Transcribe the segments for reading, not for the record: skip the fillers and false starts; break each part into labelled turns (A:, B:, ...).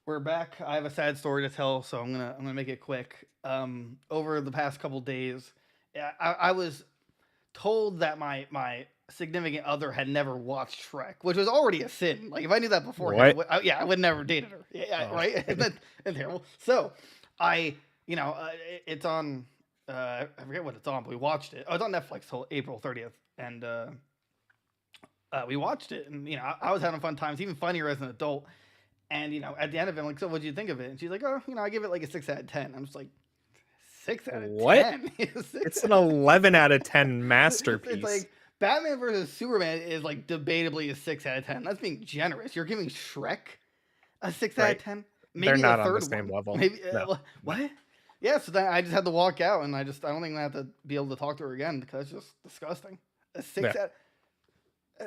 A: We're back. I have a sad story to tell, so I'm gonna make it quick. Over the past couple days, I was told that my significant other had never watched Shrek, which was already a sin. Like if I knew that beforehand,
B: What?
A: yeah, I would never dated her. Yeah, yeah,
B: Oh,
A: right. That's terrible. So I, it's on. I forget what it's on, but we watched it. Oh, it's on Netflix till April 30th, and we watched it, and I was having fun times, even funnier as an adult. And at the end of it, I'm like, so what did you think of it? And she's like, oh, I give it like a 6 out of 10. I'm just like, 6 out of
B: what?
A: 10?
B: It's an 11 out of 10
A: It's
B: masterpiece.
A: like Batman versus Superman is like debatably a 6 out of 10. That's being generous. You're giving Shrek a six out of
B: Right?
A: ten,
B: They're
A: maybe the
B: not on the
A: third
B: same
A: one,
B: level.
A: maybe.
B: No, no.
A: What? Yeah, so then I just had to walk out, and I don't think I have to be able to talk to her again because it's just disgusting. A
B: Yeah.
A: six out,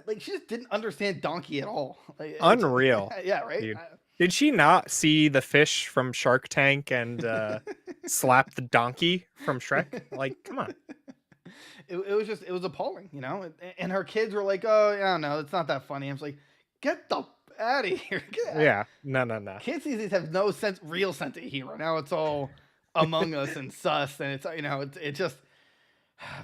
A: like she just didn't understand Donkey at all. Like
B: Unreal,
A: yeah, right.
B: dude. Did she not see the fish from Shark Tank and slap the donkey from Shrek? Like, come on.
A: It was just, it was appalling, and her kids were like, oh yeah, no, it's not that funny. I was like, get the out of here.
B: Yeah. No, no, no.
A: Kids these days have no real sense of humor. Now it's all Among Us and Sus, and it's just,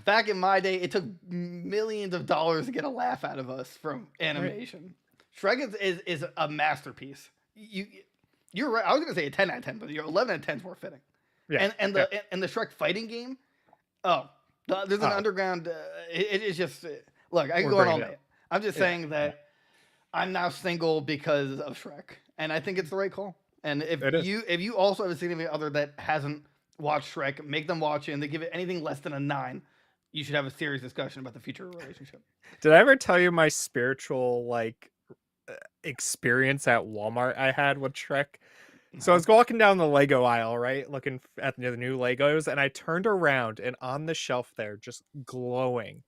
A: back in my day, it took millions of dollars to get a laugh out of us from
B: Right.
A: animation. Shrek is a masterpiece. You're right. I was gonna say a 10 out of 10, but your 11 out of 10 is more fitting.
B: Yeah.
A: And
B: Yeah.
A: the Shrek fighting game. Oh, there's an
B: Oh,
A: underground. It's just, look. I can
B: we're
A: go on
B: bringing
A: all
B: it up.
A: night. I'm just
B: Yeah.
A: saying that I'm now single because of Shrek, and I think it's the right call. And
B: It is.
A: if you also have a significant other that hasn't watched Shrek, make them watch it, and they give it anything less than a 9. You should have a serious discussion about the future of a relationship.
B: Did I ever tell you my spiritual experience at Walmart I had with Shrek? So I
A: No.
B: was walking down the Lego aisle, right, looking at the new Legos, and I turned around, and on the shelf there, just glowing,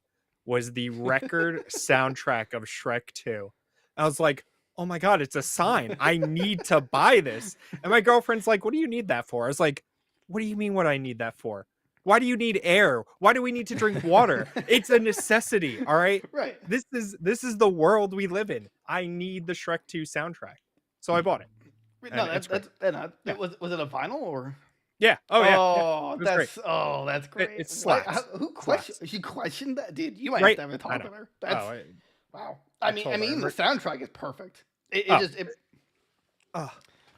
B: was the record soundtrack of Shrek 2. I was like, "Oh my god, it's a sign. I need to buy this." And my girlfriend's like, "What do you need that for?" I was like, "What do you mean what I need that for? Why do you need air? Why do we need to drink water? It's a necessity, all right?
A: Right.
B: This is the world we live in. I need the Shrek 2 soundtrack." So I bought it,
A: No,
B: and it's great.
A: it
B: Yeah.
A: was it a vinyl or?
B: Yeah. Oh, yeah, yeah.
A: Oh,
B: It was great.
A: that's great.
B: It
A: What?
B: slaps.
A: Who
B: Slaps.
A: questioned? She questioned that, dude. You might have
B: Right?
A: to have a
B: I
A: talk
B: know.
A: with her.
B: Oh,
A: That's wow.
B: I
A: I
B: told
A: mean,
B: her.
A: even the soundtrack is perfect. It
B: Oh,
A: just
B: oh,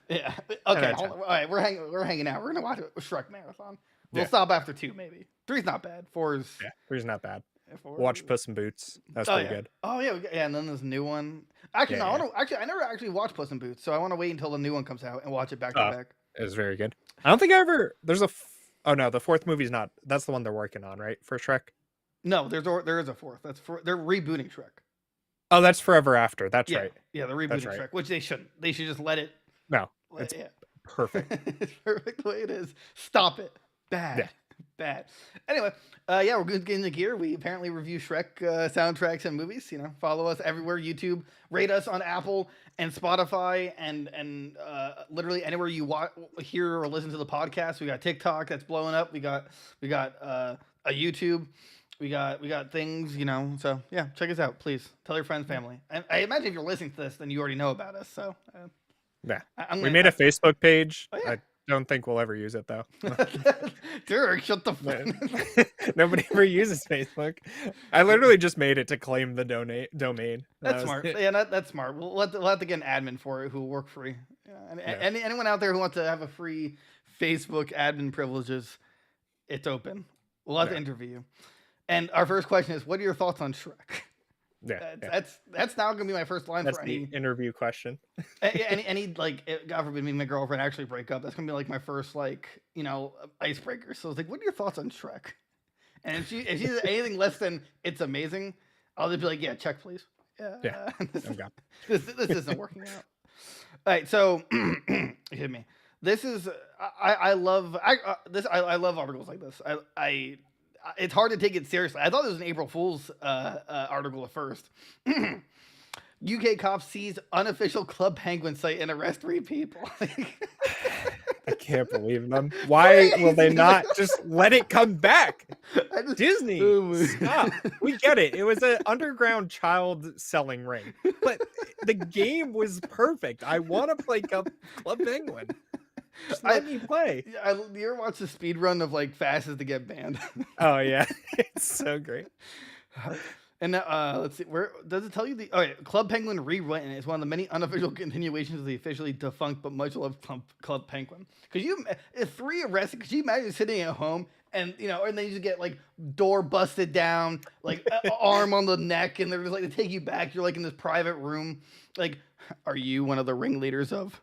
A: yeah.
B: 10
A: Okay,
B: out of
A: hold
B: 10.
A: on. All right, we're hanging out. We're gonna watch a Shrek marathon. We'll
B: Yeah,
A: stop after 2, maybe. Three's not bad. Four's
B: yeah. Three's not bad.
A: four.
B: Watch Puss in Boots. That's
A: Oh
B: pretty
A: yeah.
B: good.
A: Oh yeah. Yeah. And then there's a new one. Actually,
B: Yeah,
A: no. I
B: yeah.
A: want to. Actually, I never actually watched Puss in Boots, so I want to wait until the new one comes out and watch it back to
B: Oh,
A: back.
B: it was very good. I don't think I ever. There's a. Oh no, the fourth movie's not. That's the one they're working on, right? For Shrek.
A: No, there is a fourth. They're rebooting Shrek.
B: Oh, that's Forever After. That's
A: Yeah,
B: right.
A: yeah, they're
B: That's
A: rebooting
B: right.
A: Shrek, which they shouldn't. They should just let it.
B: No, it's
A: Yeah,
B: perfect.
A: it's perfect the way it is. Stop it.
B: Yeah.
A: Bad, bad. Anyway, yeah, we're going to get into gear. We apparently review Shrek soundtracks and movies. Follow us everywhere. YouTube, rate us on Apple and Spotify, and literally anywhere you hear or listen to the podcast. We got TikTok that's blowing up. We got a YouTube. We got things, So yeah, check us out, please. Tell your friends, family. And I imagine if you're listening to this, then you already know about us. So
B: Yeah.
A: I'm
B: We
A: gonna.
B: made a Facebook page.
A: Oh yeah.
B: I don't think we'll ever use it though.
A: Dirk, shut the fuck.
B: Nobody ever uses Facebook. I literally just made it to claim the domain. That
A: That's
B: was
A: smart.
B: it.
A: Yeah, that's smart. We'll have to get an admin for it who will work free. Yeah,
B: Yeah.
A: anyone out there who wants to have a free Facebook admin privileges, it's open. We'll have to
B: Yeah.
A: interview you. And our first question is, what are your thoughts on Shrek?
B: Yeah. Yeah.
A: That's now gonna be my first line
B: That's
A: for
B: the
A: any
B: interview question.
A: like, God forbid me and my girlfriend actually break up. That's gonna be like my first icebreaker. So it's like, what are your thoughts on Shrek? And if she says anything less than it's amazing, I'll just be like, yeah, check please.
B: Yeah.
A: this,
B: Oh god.
A: this isn't working out. All right, so hit me. This is I love this. I love articles like this. I it's hard to take it seriously. I thought it was an April Fool's article at first. UK cops seize unofficial Club Penguin site and arrest 3 people.
B: I can't believe them. Why will they
A: Crazy.
B: not just let it come back? Disney,
A: Oh my
B: stop. We get it. It was an underground child selling ring, but the game was perfect. I want to play Club Penguin. Just let me play.
A: You ever watch the speed run of like Fastest to Get Banned?
B: Oh yeah, it's so great.
A: And now, let's see. Where does it tell you the? Oh, yeah, Club Penguin Rewritten is one of the many unofficial continuations of the officially defunct but much loved Club Penguin. Because if 3 arrested, could you imagine sitting at home and and then you just get like door busted down, like arm on the neck, and they're just like they take you back. You're like in this private room. Like, are you one of the ringleaders of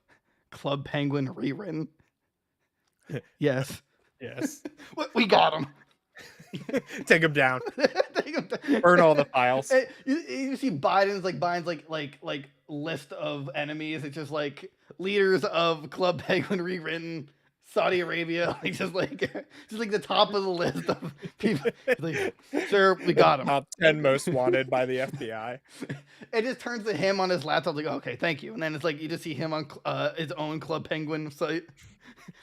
A: Club Penguin Rewritten? Yes.
B: Yes.
A: We got him.
B: Take him down. Burn all the files.
A: You see Biden's list of enemies. It's just like leaders of Club Penguin Rewritten, Saudi Arabia, just like the top of the list of people. Like, sir, we got him.
B: Top 10 most wanted by the FBI.
A: It just turns to him on his laptop. Like, okay, thank you. And then it's like you just see him on his own Club Penguin site.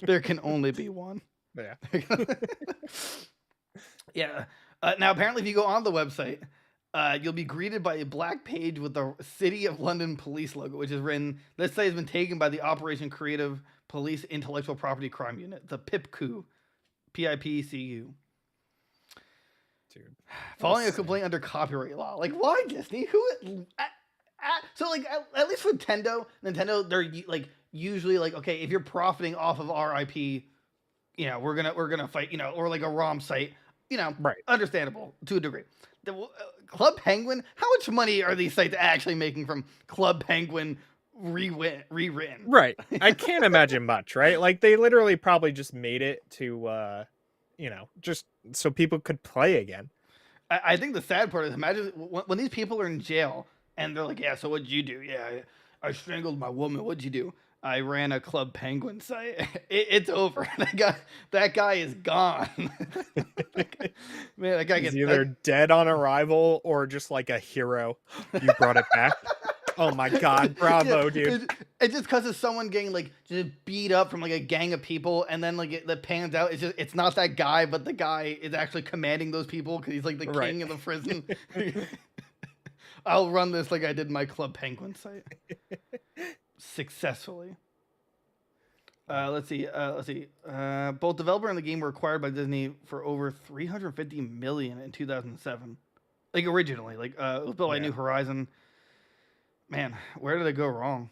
A: There can only be one.
B: Yeah.
A: Yeah. Now, apparently, if you go on the website, you'll be greeted by a black page with the City of London police logo, which is written, this site has been taken by the Operation Creative Police Intellectual Property Crime Unit, the PIPCU. PIPCU.
B: Dude.
A: Following a complaint under copyright law. Like, why, Disney? So, like, at least for Nintendo, they're like usually like, okay, if you're profiting off of our IP, we're gonna fight, or like a ROM site.
B: Right.
A: Understandable to a degree. The Club Penguin, how much money are these sites actually making from Club Penguin rewritten?
B: Right. I can't imagine much, right? Like they literally probably just made it to, just so people could play again.
A: I think the sad part is imagine when these people are in jail and they're like, yeah, so what'd you do? Yeah, I strangled my woman. What'd you do? I ran a Club Penguin site. It's over. That guy is gone. Man, that guy
B: gets either dead on arrival or just like a hero. You brought it back. Oh my god, bravo, dude!
A: It's just because of someone getting like just beat up from like a gang of people, and then like it pans out. It's not that guy, but the guy is actually commanding those people because he's like the king of the prison. I'll run this like I did my Club Penguin site successfully. Let's see. Both developer and the game were acquired by Disney for over $350 million in 2007. Like originally, like it was built by New Horizon. Man, where did it go wrong?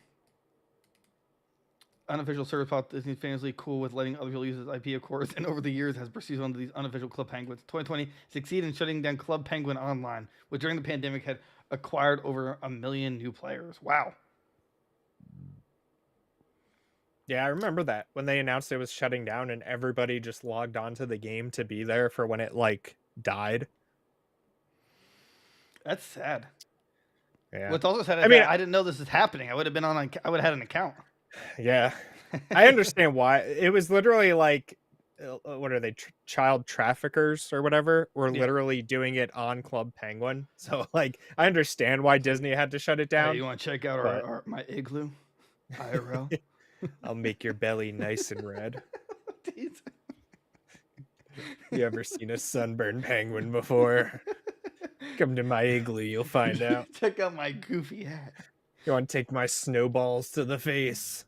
A: Unofficial service thought Disney's famously cool with letting other people use its IP, of course, and over the years has pursued one of these unofficial Club Penguins. 2020 succeeded in shutting down Club Penguin Online, which during the pandemic had acquired over 1 million new players. Wow.
B: Yeah, I remember that when they announced it was shutting down and everybody just logged onto the game to be there for when it like died.
A: That's sad.
B: Yeah.
A: What's also sad is I didn't know this is happening. I would have been I would have had an account.
B: Yeah. I understand why. It was literally like what are they, child traffickers or whatever, were literally doing it on Club Penguin. So like I understand why Disney had to shut it down.
A: Hey, you want to check out my igloo? IRL.
B: I'll make your belly nice and red. You ever seen a sunburned penguin before? Come to my igloo, you'll find out.
A: Check out my goofy hat.
B: You want to take my snowballs to the face?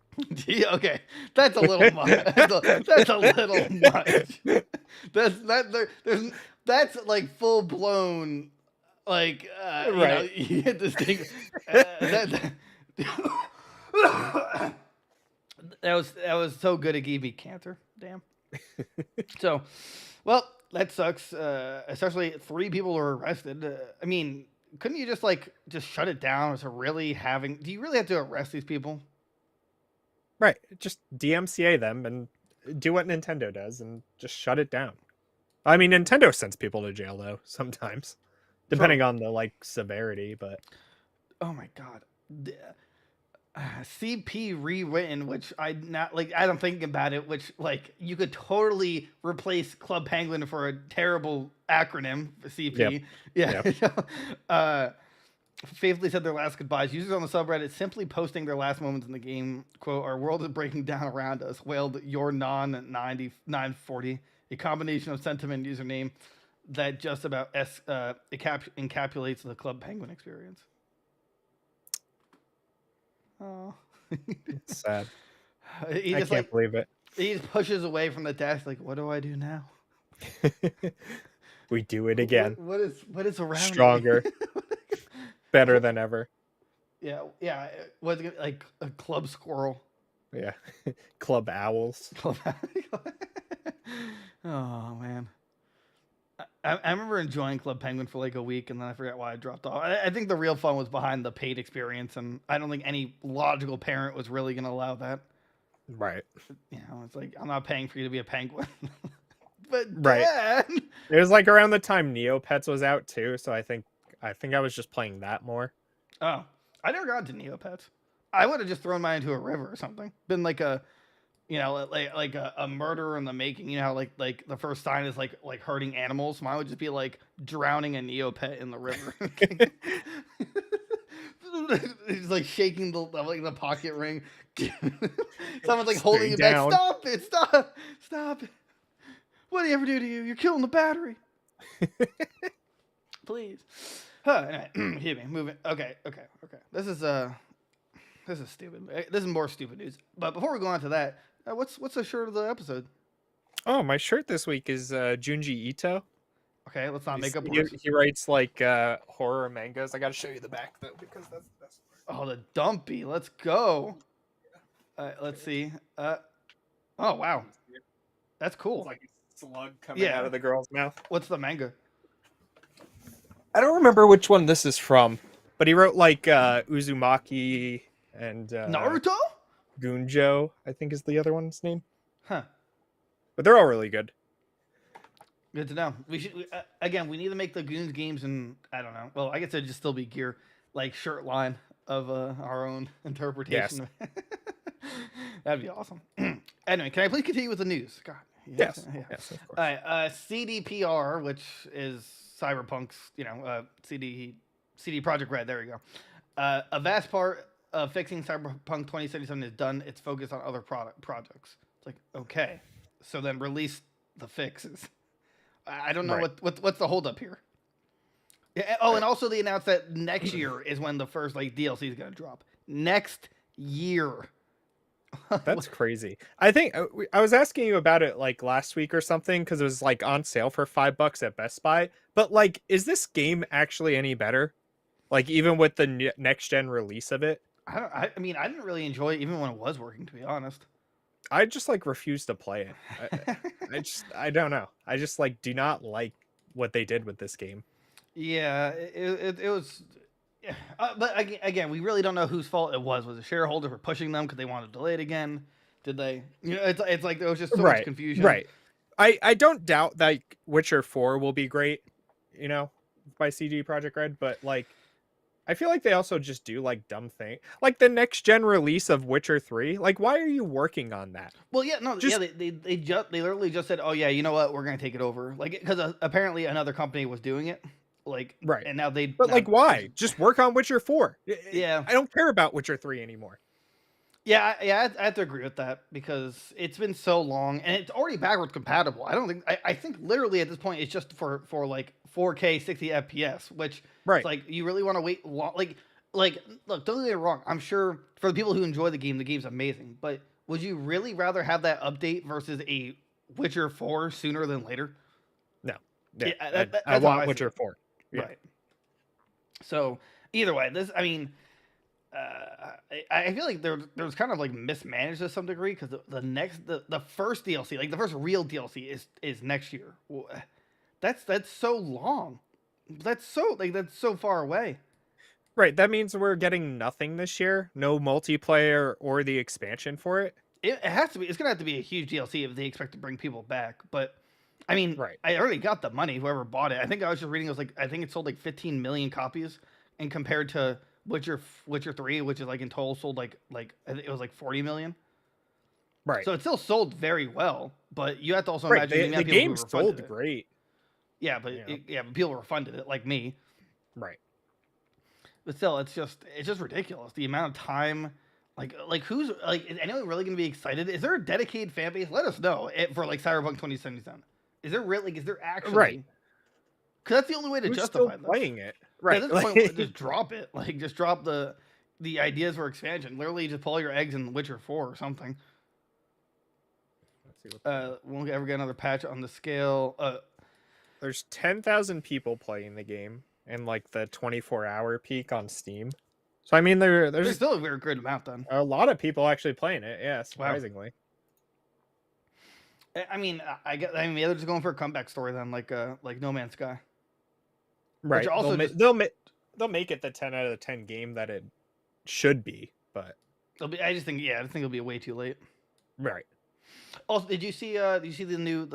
A: Okay, that's a little much. That's a little much. That's like full blown, like
B: right.
A: You hit this thing. That was so good it gave me cancer. Damn. So, well, that sucks. Especially 3 people were arrested. I mean, couldn't you just shut it down? Do you really have to arrest these people?
B: Right. Just DMCA them and do what Nintendo does and just shut it down. I mean, Nintendo sends people to jail though sometimes, depending on the severity. But
A: oh my god. CP rewritten, which I'm thinking about it, which like you could totally replace Club Penguin for a terrible acronym for CP.
B: Yep.
A: Yeah. Yep. faithfully said their last goodbyes. Users on the subreddit simply posting their last moments in the game. Quote, "Our world is breaking down around us," wailed your non-9940, a combination of sentiment and username that just about encapsulates the Club Penguin experience. Oh.
B: It's sad.
A: He
B: I
A: just
B: can't believe it.
A: he just pushes away from the desk like, what do I do now?
B: We do it again.
A: What is around
B: Stronger.
A: me?
B: Better than ever.
A: Yeah. Was it like a club squirrel?
B: Yeah. Club owls.
A: Oh man. I remember enjoying Club Penguin for like a week, and then I forgot why I dropped off. I think the real fun was behind the paid experience, and I don't think any logical parent was really going to allow that.
B: Right.
A: You know, it's like, I'm not paying for you to be a penguin. But
B: Right.
A: Dad!
B: It was like around the time Neopets was out too, so I think I was just playing that more.
A: Oh, I never got into Neopets. I would have just thrown mine into a river or something. Been like a, you know, like a murderer in the making. You know, how like the first sign is like hurting animals. Mine would just be like drowning a Neopet in the river. He's like shaking the pocket ring. Someone's like holding it back. Stop it! Stop it! What do you ever do to you? You're killing the battery. Please. Anyway, excuse me. Moving. Okay. This is stupid. This is more stupid news. But before we go on to that, what's the shirt of the episode?
B: Oh, my shirt this week is Junji Ito.
A: Okay, let's not make up
B: words. He writes like horror mangas. I got to show you the back though because that's the best part.
A: Oh, the dumpy. Let's go. Let's see. Oh wow, that's cool.
B: It's like a slug coming out of the girl's mouth.
A: What's the manga?
B: I don't remember which one this is from, but he wrote like Uzumaki and
A: Naruto?
B: Gunjo, I think is the other one's name.
A: Huh.
B: But they're all really good.
A: Good to know. We should again. We need to make the Goons games, and I don't know. Well, I guess it'd just still be gear, like shirt line of our own interpretation.
B: Yes.
A: That'd be awesome. Anyway, can I please continue with the news? God.
B: Yes. Yes, of course.
A: All right. CDPR, which is Cyberpunk's, CD Projekt Red. There we go. A vast part of fixing Cyberpunk 2077 is done. It's focused on other projects. It's like, okay, so then release the fixes. I don't know what's the holdup here. Yeah, and also they announced that next year is when the first DLC is going to drop. Next year.
B: That's crazy. I think I was asking you about it like last week or something because it was like on sale for $5 at Best Buy. But like, is this game actually any better? Like even with the next gen release of it?
A: I mean, I didn't really enjoy it even when it was working, to be honest.
B: I just like refuse to play it. I don't know. I just like do not like what they did with this game. Yeah,
A: it was. But again, we really don't know whose fault it was. Was the shareholder for pushing them because they wanted to delay it again? Did they? It's like there was just so much confusion.
B: Right. I don't doubt that Witcher 4 will be great, by CD Projekt Red, but like I feel like they also just do like dumb thing. Like the next gen release of Witcher 3. Like why are you working on that?
A: Well, yeah, no, they literally just said, "Oh yeah, you know what? We're going to take it over." Like because apparently another company was doing it. Like and now they
B: like why? Just work on Witcher 4.
A: Yeah.
B: I don't care about Witcher 3 anymore.
A: Yeah, I have to agree with that because it's been so long and it's already backwards compatible. I think literally at this point it's just for like 4K 60 FPS, which it's like you really want to wait long. Like look, don't get me wrong. I'm sure for the people who enjoy the game's amazing. But would you really rather have that update versus a Witcher 4 sooner than later?
B: No. Yeah,
A: that's
B: I want Witcher 4.
A: Yeah. Right. So either way, I feel like there's kind of like mismanaged to some degree because the first DLC, like the first real DLC, is next year. That's so long. That's so far away.
B: Right. That means we're getting nothing this year. No multiplayer or the expansion for it.
A: It has to be. It's gonna have to be a huge DLC if they expect to bring people back. But I mean, I already got the money. Whoever bought it, I think I was just reading. It was like I think it sold like 15 million copies, and compared to Witcher 3, which is like in total sold like I think it was like 40 million.
B: Right.
A: So it still sold very well, but you have to also imagine
B: the game sold great.
A: Yeah, but but people refunded it like me.
B: Right.
A: But still, it's just ridiculous the amount of time. Who's like is anyone really gonna be excited? Is there a dedicated fan base? Let us know for like Cyberpunk 2077. Is there really? Is there
B: Right.
A: actually? Because that's the only way to
B: Who's still
A: justify this.
B: playing it?
A: At
B: Right.
A: this point,
B: Like,
A: just drop it. Like, just drop the ideas for expansion. Literally, just pull all your eggs in Witcher 4 or something.
B: let's see what
A: Won't ever get another patch on the scale.
B: there's 10,000 people playing the game and like the 24-hour peak on Steam. So I mean,
A: There's
B: there's
A: still a very good amount then.
B: a lot of people actually playing it. Yeah,
A: Wow.
B: surprisingly.
A: I mean, maybe they're just going for a comeback story then, like No Man's Sky.
B: Right.
A: Which also
B: They'll make it the 10 out of 10 game that it should be, but
A: I just think it'll be way too late.
B: right.
A: Also, did you see the new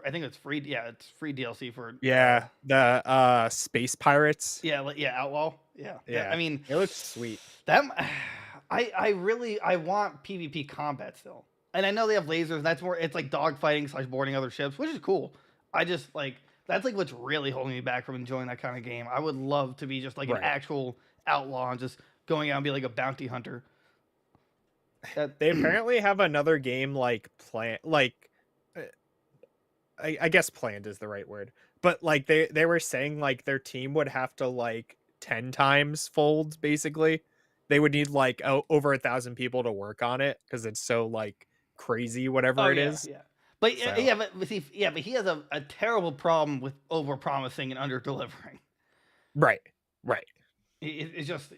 A: I think it's free. Yeah, it's free DLC for
B: Yeah, the space pirates.
A: Outlaw. Yeah.
B: Yeah.
A: I mean,
B: It looks sweet.
A: that I want PvP combat still, and I know they have lasers. That's more. It's like dogfighting / boarding other ships, which is cool. I just like that's like what's really holding me back from enjoying that kind of game. I would love to be just like an
B: Right.
A: actual outlaw and just going out and be like a bounty hunter.
B: They apparently have another game like plan like I guess planned is the right word. But like they were saying like their team would have to like 10 times fold basically. They would need like over 1,000 people to work on it because it's so like crazy whatever it is.
A: Yeah. But
B: So-
A: but he has a terrible problem with over promising and under delivering.
B: Right.
A: It's just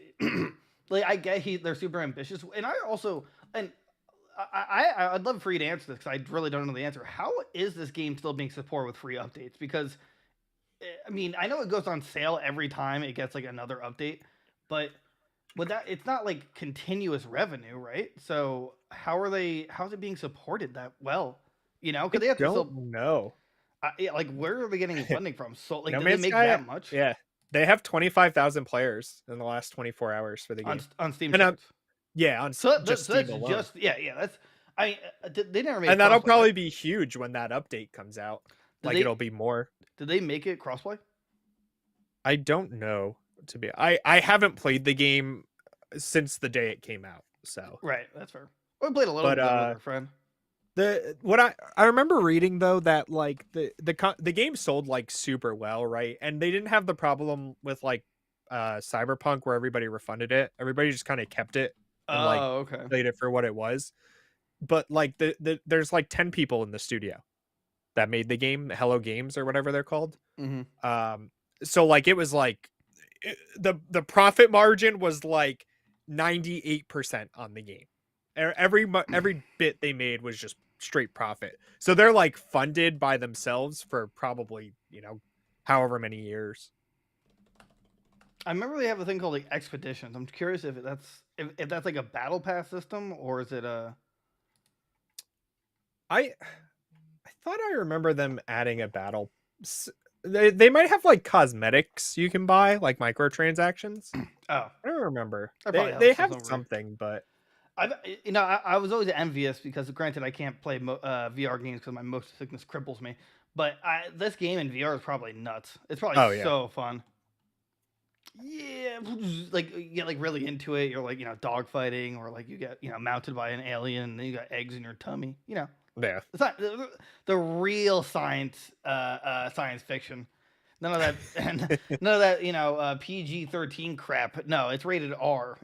A: like I get they're super ambitious, and I'd love for you to answer this because I really don't know the answer. How is this game still being supported with free updates? Because I mean, I know it goes on sale every time it gets like another update, but it's not like continuous revenue, right? So how's it being supported that well? You know, because they have to
B: Don't know.
A: like where are they getting funding from? So like,
B: No
A: do they
B: Man's
A: make
B: Sky,
A: that much?
B: Yeah. They have 25,000 players in the last 24 hours for the game.
A: On Steam.
B: And yeah, on
A: So
B: just
A: that's
B: Steam alone.
A: just that's they never made
B: And that'll
A: crossplay,
B: probably
A: right?
B: be huge when that update comes out.
A: Did
B: Like
A: they-
B: it'll be more.
A: Did they make it crossplay?
B: I don't know to be. I haven't played the game since the day it came out. So
A: Right, that's fair. We played a little
B: But,
A: bit with our friend.
B: what I remember reading though that like the game sold like super well, right? And they didn't have the problem with like Cyberpunk where everybody refunded it. Everybody just kind of kept it and like
A: Okay.
B: played it for what it was. But like there's like 10 people in the studio that made the game, Hello Games or whatever they're called.
A: Mm-hmm.
B: So like it was like the profit margin was like 98% on the game. Every bit they made was just straight profit. So they're like funded by themselves for probably, however many years.
A: I remember they have a thing called like expeditions. I'm curious if that's like a battle pass system or is it a
B: I thought I remember them adding a battle. They might have like cosmetics you can buy, like microtransactions.
A: oh.
B: I don't remember.
A: That probably
B: They
A: helps
B: have
A: with some
B: something, but
A: I was always envious because granted I can't play VR games because my motion sickness cripples me. But this game in VR is probably nuts. It's probably so fun. Yeah, like you get like really into it. You're like dogfighting, or like you get mounted by an alien, and then you got eggs in your tummy.
B: yeah.
A: It's not the real science fiction. None of that, none of that, PG-13 crap. No, it's rated R.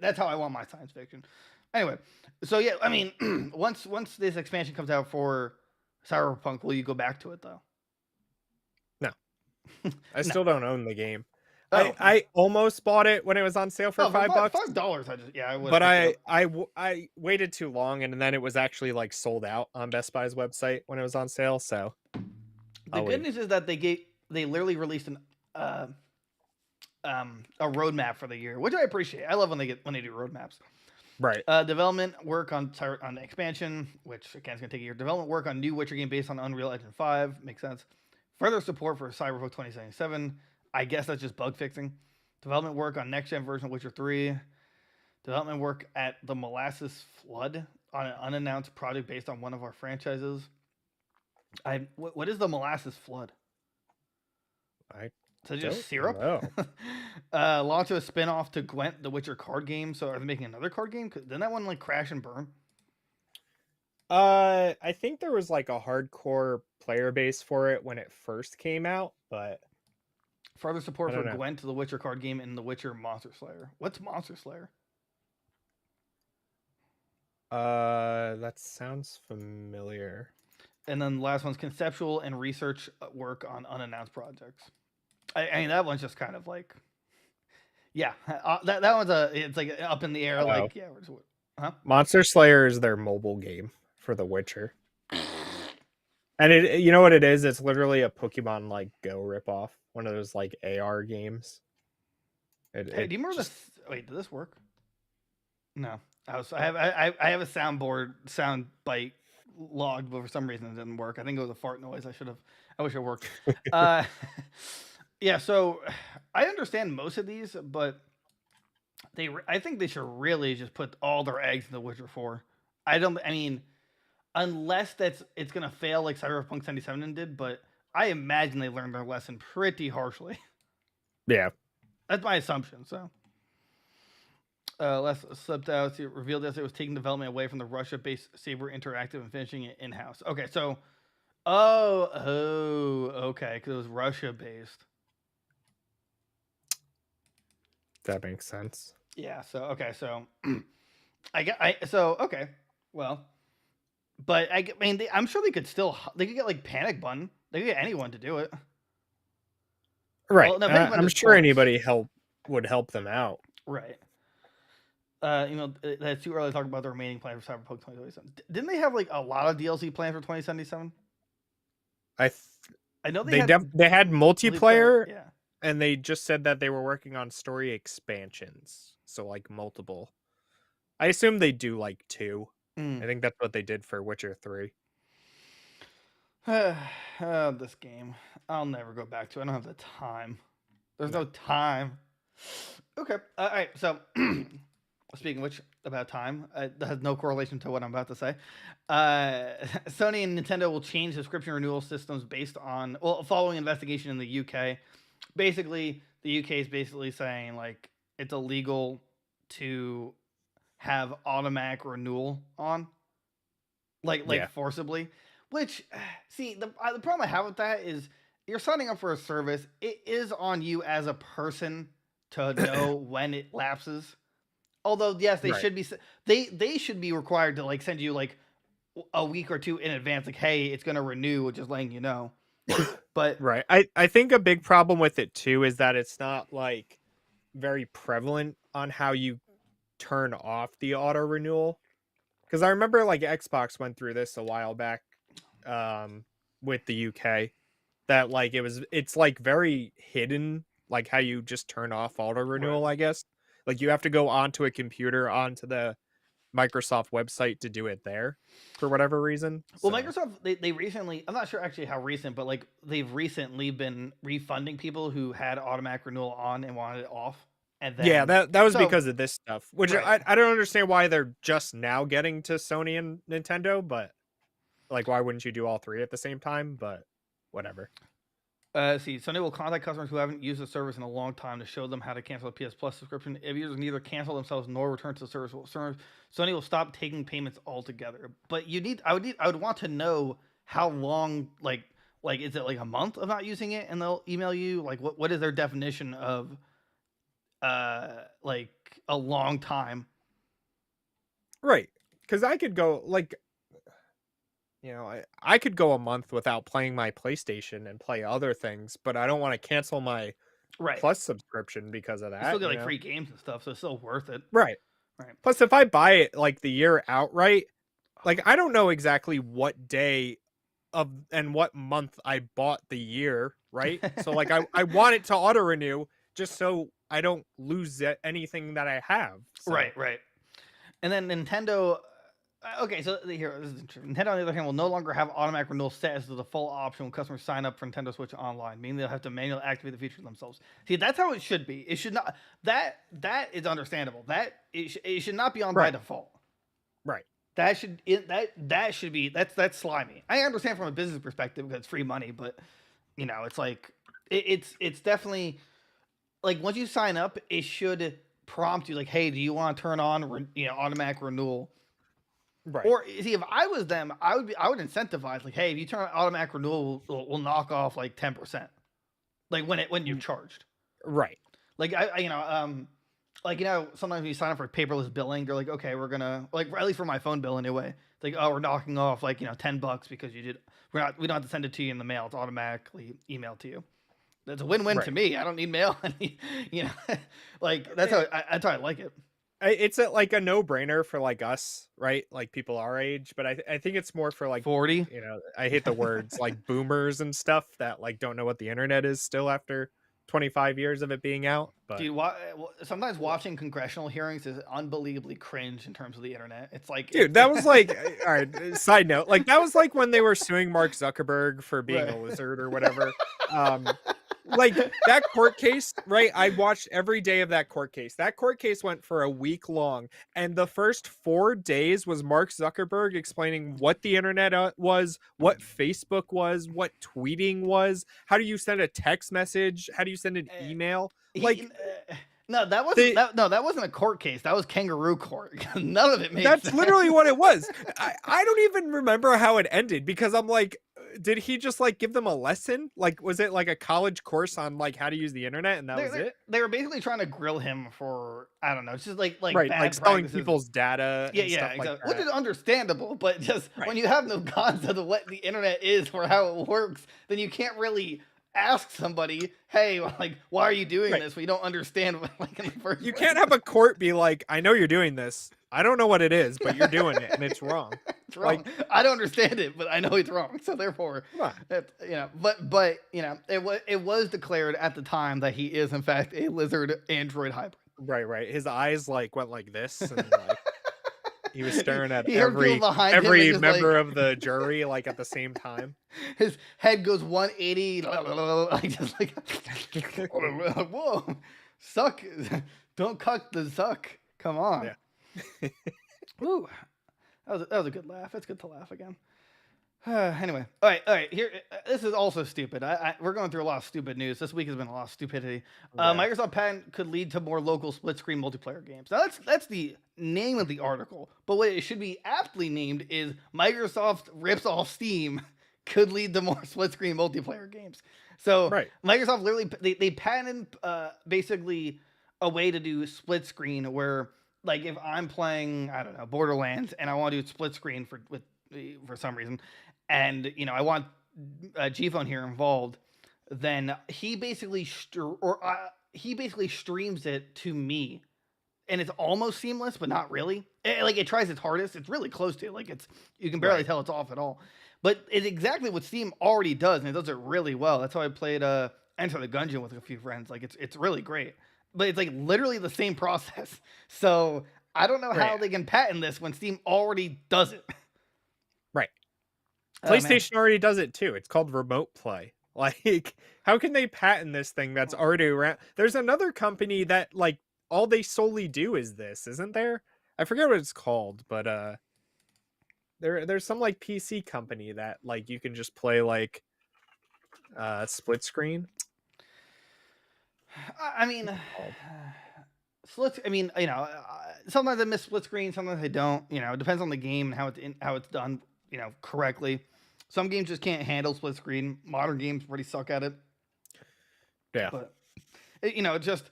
A: That's how I want my science fiction. Anyway, so yeah, I mean, once this expansion comes out for Cyberpunk, will you go back to it though?
B: No, I still don't own the game.
A: Oh.
B: I almost bought it when it was on sale for $5.
A: $5. I would.
B: But I waited too long, and then it was actually like sold out on Best Buy's website when it was on sale. So
A: the good news is that they literally released a roadmap for the year, which I appreciate. I love when they do roadmaps.
B: right.
A: Development work on the expansion, which again is going to take a year. Development work on new Witcher game based on Unreal Engine 5 makes sense. Further support for Cyberpunk 2077. I guess that's just bug fixing. Development work on next gen version of Witcher 3. Development work at the Molasses Flood on an unannounced project based on one of our franchises. What is the Molasses Flood?
B: I
A: So just
B: Don't
A: syrup.
B: know.
A: Launch a spin-off to Gwent, the Witcher card game. So are they making another card game? Didn't that one like crash and burn?
B: I think there was like a hardcore player base for it when it first came out, but
A: Further support
B: I
A: for
B: don't know.
A: Gwent, the Witcher card game, and the Witcher Monster Slayer. What's Monster Slayer?
B: That sounds familiar.
A: And then the last one's conceptual and research work on unannounced projects. I mean, that one's just kind of like, yeah, that one's it's like up in the air.
B: Oh.
A: Like, yeah, huh?
B: Monster Slayer is their mobile game for The Witcher. And it, you know what it is? It's literally a Pokemon like Go ripoff. One of those like AR games.
A: Hey, do you remember this? Wait, did this work? No, I have a soundboard sound bite logged, but for some reason it didn't work. I think it was a fart noise. I wish it worked. Yeah. So I understand most of these, but I think they should really just put all their eggs in The Witcher 4. I mean, unless it's gonna fail like Cyberpunk 77 did, but I imagine they learned their lesson pretty harshly.
B: Yeah.
A: That's my assumption. So, less slipped out. It revealed that it was taking development away from the Russia-based Saber Interactive and finishing it in-house. Okay, so, okay, because it was Russia-based.
B: That makes sense.
A: Yeah. So okay. So, okay. Well, but I mean, I'm sure they could get like Panic Button. They could get anyone to do it.
B: Right.
A: Well, no, Panic Button
B: I'm
A: is
B: sure
A: sports.
B: anybody would help them out.
A: Right. That's too early to talk about the remaining plans for Cyberpunk 2077. Didn't they have like a lot of DLC planned for 2077? I know
B: they had multiplayer,
A: yeah,
B: and they just said that they were working on story expansions. So like multiple. I assume they do like 2. I think that's what they did for Witcher 3.
A: This game. I'll never go back to it. I don't have the time. There's no time. Okay. All right. So, speaking of which, about time, that has no correlation to what I'm about to say. Sony and Nintendo will change subscription renewal systems based on, following investigation in the UK. Basically, the UK is basically saying like it's illegal to have automatic renewal on, like forcibly. Which, see, the problem I have with that is you're signing up for a service. It is on you as a person to know when it lapses. Although, yes, they should be. They should be required to like send you like a week or two in advance, like, hey, it's gonna renew, just letting you know. But
B: right, I think a big problem with it too is that it's not like very prevalent on how you turn off the auto renewal. Because I remember like Xbox went through this a while back. With the UK, that like it's like very hidden, like how you just turn off auto renewal. I guess like you have to go onto a computer onto the Microsoft website to do it there for whatever reason.
A: Well, Microsoft they recently, I'm not sure actually how recent, but like they've recently been refunding people who had automatic renewal on and wanted it off. And then,
B: yeah, that was because of this stuff, which I don't understand why they're just now getting to Sony and Nintendo, but like, why wouldn't you do all 3 at the same time? But whatever.
A: See, Sony will contact customers who haven't used the service in a long time to show them how to cancel a PS Plus subscription. If users neither cancel themselves nor return to the service, Sony will stop taking payments altogether. But I would want to know how long, like is it like a month of not using it, and they'll email you like what is their definition of like a long time?
B: Right, because I could go like. I could go a month without playing my PlayStation and play other things, but I don't want to cancel my Plus subscription because of that.
A: You still get like free games and stuff, so it's still worth it.
B: Right. Plus, if I buy it like the year outright, like I don't know exactly what day of and what month I bought the year, right? So like I want it to auto renew just so I don't lose anything that I have. So.
A: Right. And then Nintendo. Okay, so here, this is interesting. Nintendo, on the other hand, will no longer have automatic renewal set as the default option when customers sign up for Nintendo Switch Online, meaning they'll have to manually activate the feature themselves. See, that's how it should be. It should not. That is understandable. It should not be on by default.
B: Right.
A: That should be that's slimy. I understand from a business perspective because it's free money, but it's like It's definitely like once you sign up, it should prompt you like, hey, do you want to turn on automatic renewal?
B: Right.
A: Or see, if I was them, I would incentivize like, hey, if you turn on automatic renewal, we'll knock off like 10%, like when you're
B: Mm,
A: charged.
B: right.
A: Like like sometimes when you sign up for paperless billing, they're like, okay, we're gonna like at least for my phone bill anyway. It's like, oh, we're knocking off like $10 because you did. We don't have to send it to you in the mail. It's automatically emailed to you. That's a win-win to
B: Right.
A: me. I don't need mail. You know, like that's how I like it.
B: It's like a no-brainer for like us, right? Like people our age, but I think it's more for like
A: 40.
B: I hate the words like boomers and stuff that like don't know what the internet is still after 25 years of it being out. But
A: Dude, sometimes watching congressional hearings is unbelievably cringe in terms of the internet. It's like
B: dude, that was like all right, side note, like that was like when they were suing Mark Zuckerberg for being
A: right.
B: a lizard or whatever. Like that court case, right? I watched every day of that court case. That court case went for a week long, and the first 4 days was Mark Zuckerberg explaining what the internet was, what Facebook was, what tweeting was, how do you send a text message, how do you send an
A: Uh,
B: email.
A: he
B: Like
A: no, that wasn't
B: the
A: that no, that wasn't a court case. That was kangaroo court. None of it made
B: That's
A: sense.
B: literally what it was. I don't even remember how it ended because I'm like, did he just like give them a lesson? Like, was it like a college course on like how to use the internet and that was it?
A: They were basically trying to grill him for I don't know, it's just like
B: Right, like
A: bad
B: selling
A: practices.
B: people's data
A: Yeah,
B: and
A: yeah,
B: stuff like
A: exactly. Which
B: that.
A: is understandable, but just
B: Right.
A: when you have no concept of what the internet is or how it works, then you can't really ask somebody, "Hey, like, why are you doing
B: Right.
A: this?" We don't understand what, like in the first
B: You
A: place.
B: can't have a court be like, I know you're doing this. I don't know what it is, but you're doing it and it's wrong.
A: It's
B: Like,
A: wrong. I don't understand it, but I know it's wrong. So therefore,
B: come on.
A: but it was declared at the time that he is in fact a lizard android hybrid.
B: Right, right. His eyes like went like this and like he was staring at
A: He heard people behind him and
B: every
A: just
B: member
A: like
B: of the jury like at the same time.
A: his head goes 180, like just like whoa, suck, don't cuck the zuck. Come on.
B: Yeah.
A: Ooh, that was a good laugh. It's good to laugh again. Anyway, all right. Here, this is also stupid. We're going through a lot of stupid news. This week has been a lot of stupidity.
B: Yeah.
A: Microsoft patent could lead to more local split-screen multiplayer games. Now that's the name of the article, but what it should be aptly named is Microsoft rips off Steam could lead to more split-screen multiplayer games. So
B: Right.
A: Microsoft literally they patented basically a way to do split screen where like if I'm playing I don't know Borderlands and I want to do split screen for some reason and I want G-Phone here involved, then he basically he basically streams it to me, and it's almost seamless, but not really. Like it tries its hardest. It's really close to it. Like you can barely
B: Right.
A: tell it's off at all. But it's exactly what Steam already does, and it does it really well. That's how I played Enter the Gungeon with a few friends. Like it's really great, but it's like literally the same process. So I don't know how
B: Right.
A: they can patent this when Steam already does it.
B: Right.
A: Oh, man.
B: PlayStation already does it too. It's called Remote Play. Like, how can they patent this thing that's already around? There's another company that like all they solely do is this, isn't there? I forget what it's called, but there's some like PC company that like you can just play like split screen.
A: I mean,
B: Called?
A: split. I mean, sometimes I miss split screen, sometimes I don't. It depends on the game and how it's done. Correctly. Some games just can't handle split screen. Modern games pretty suck at it.
B: Yeah.
A: But it's just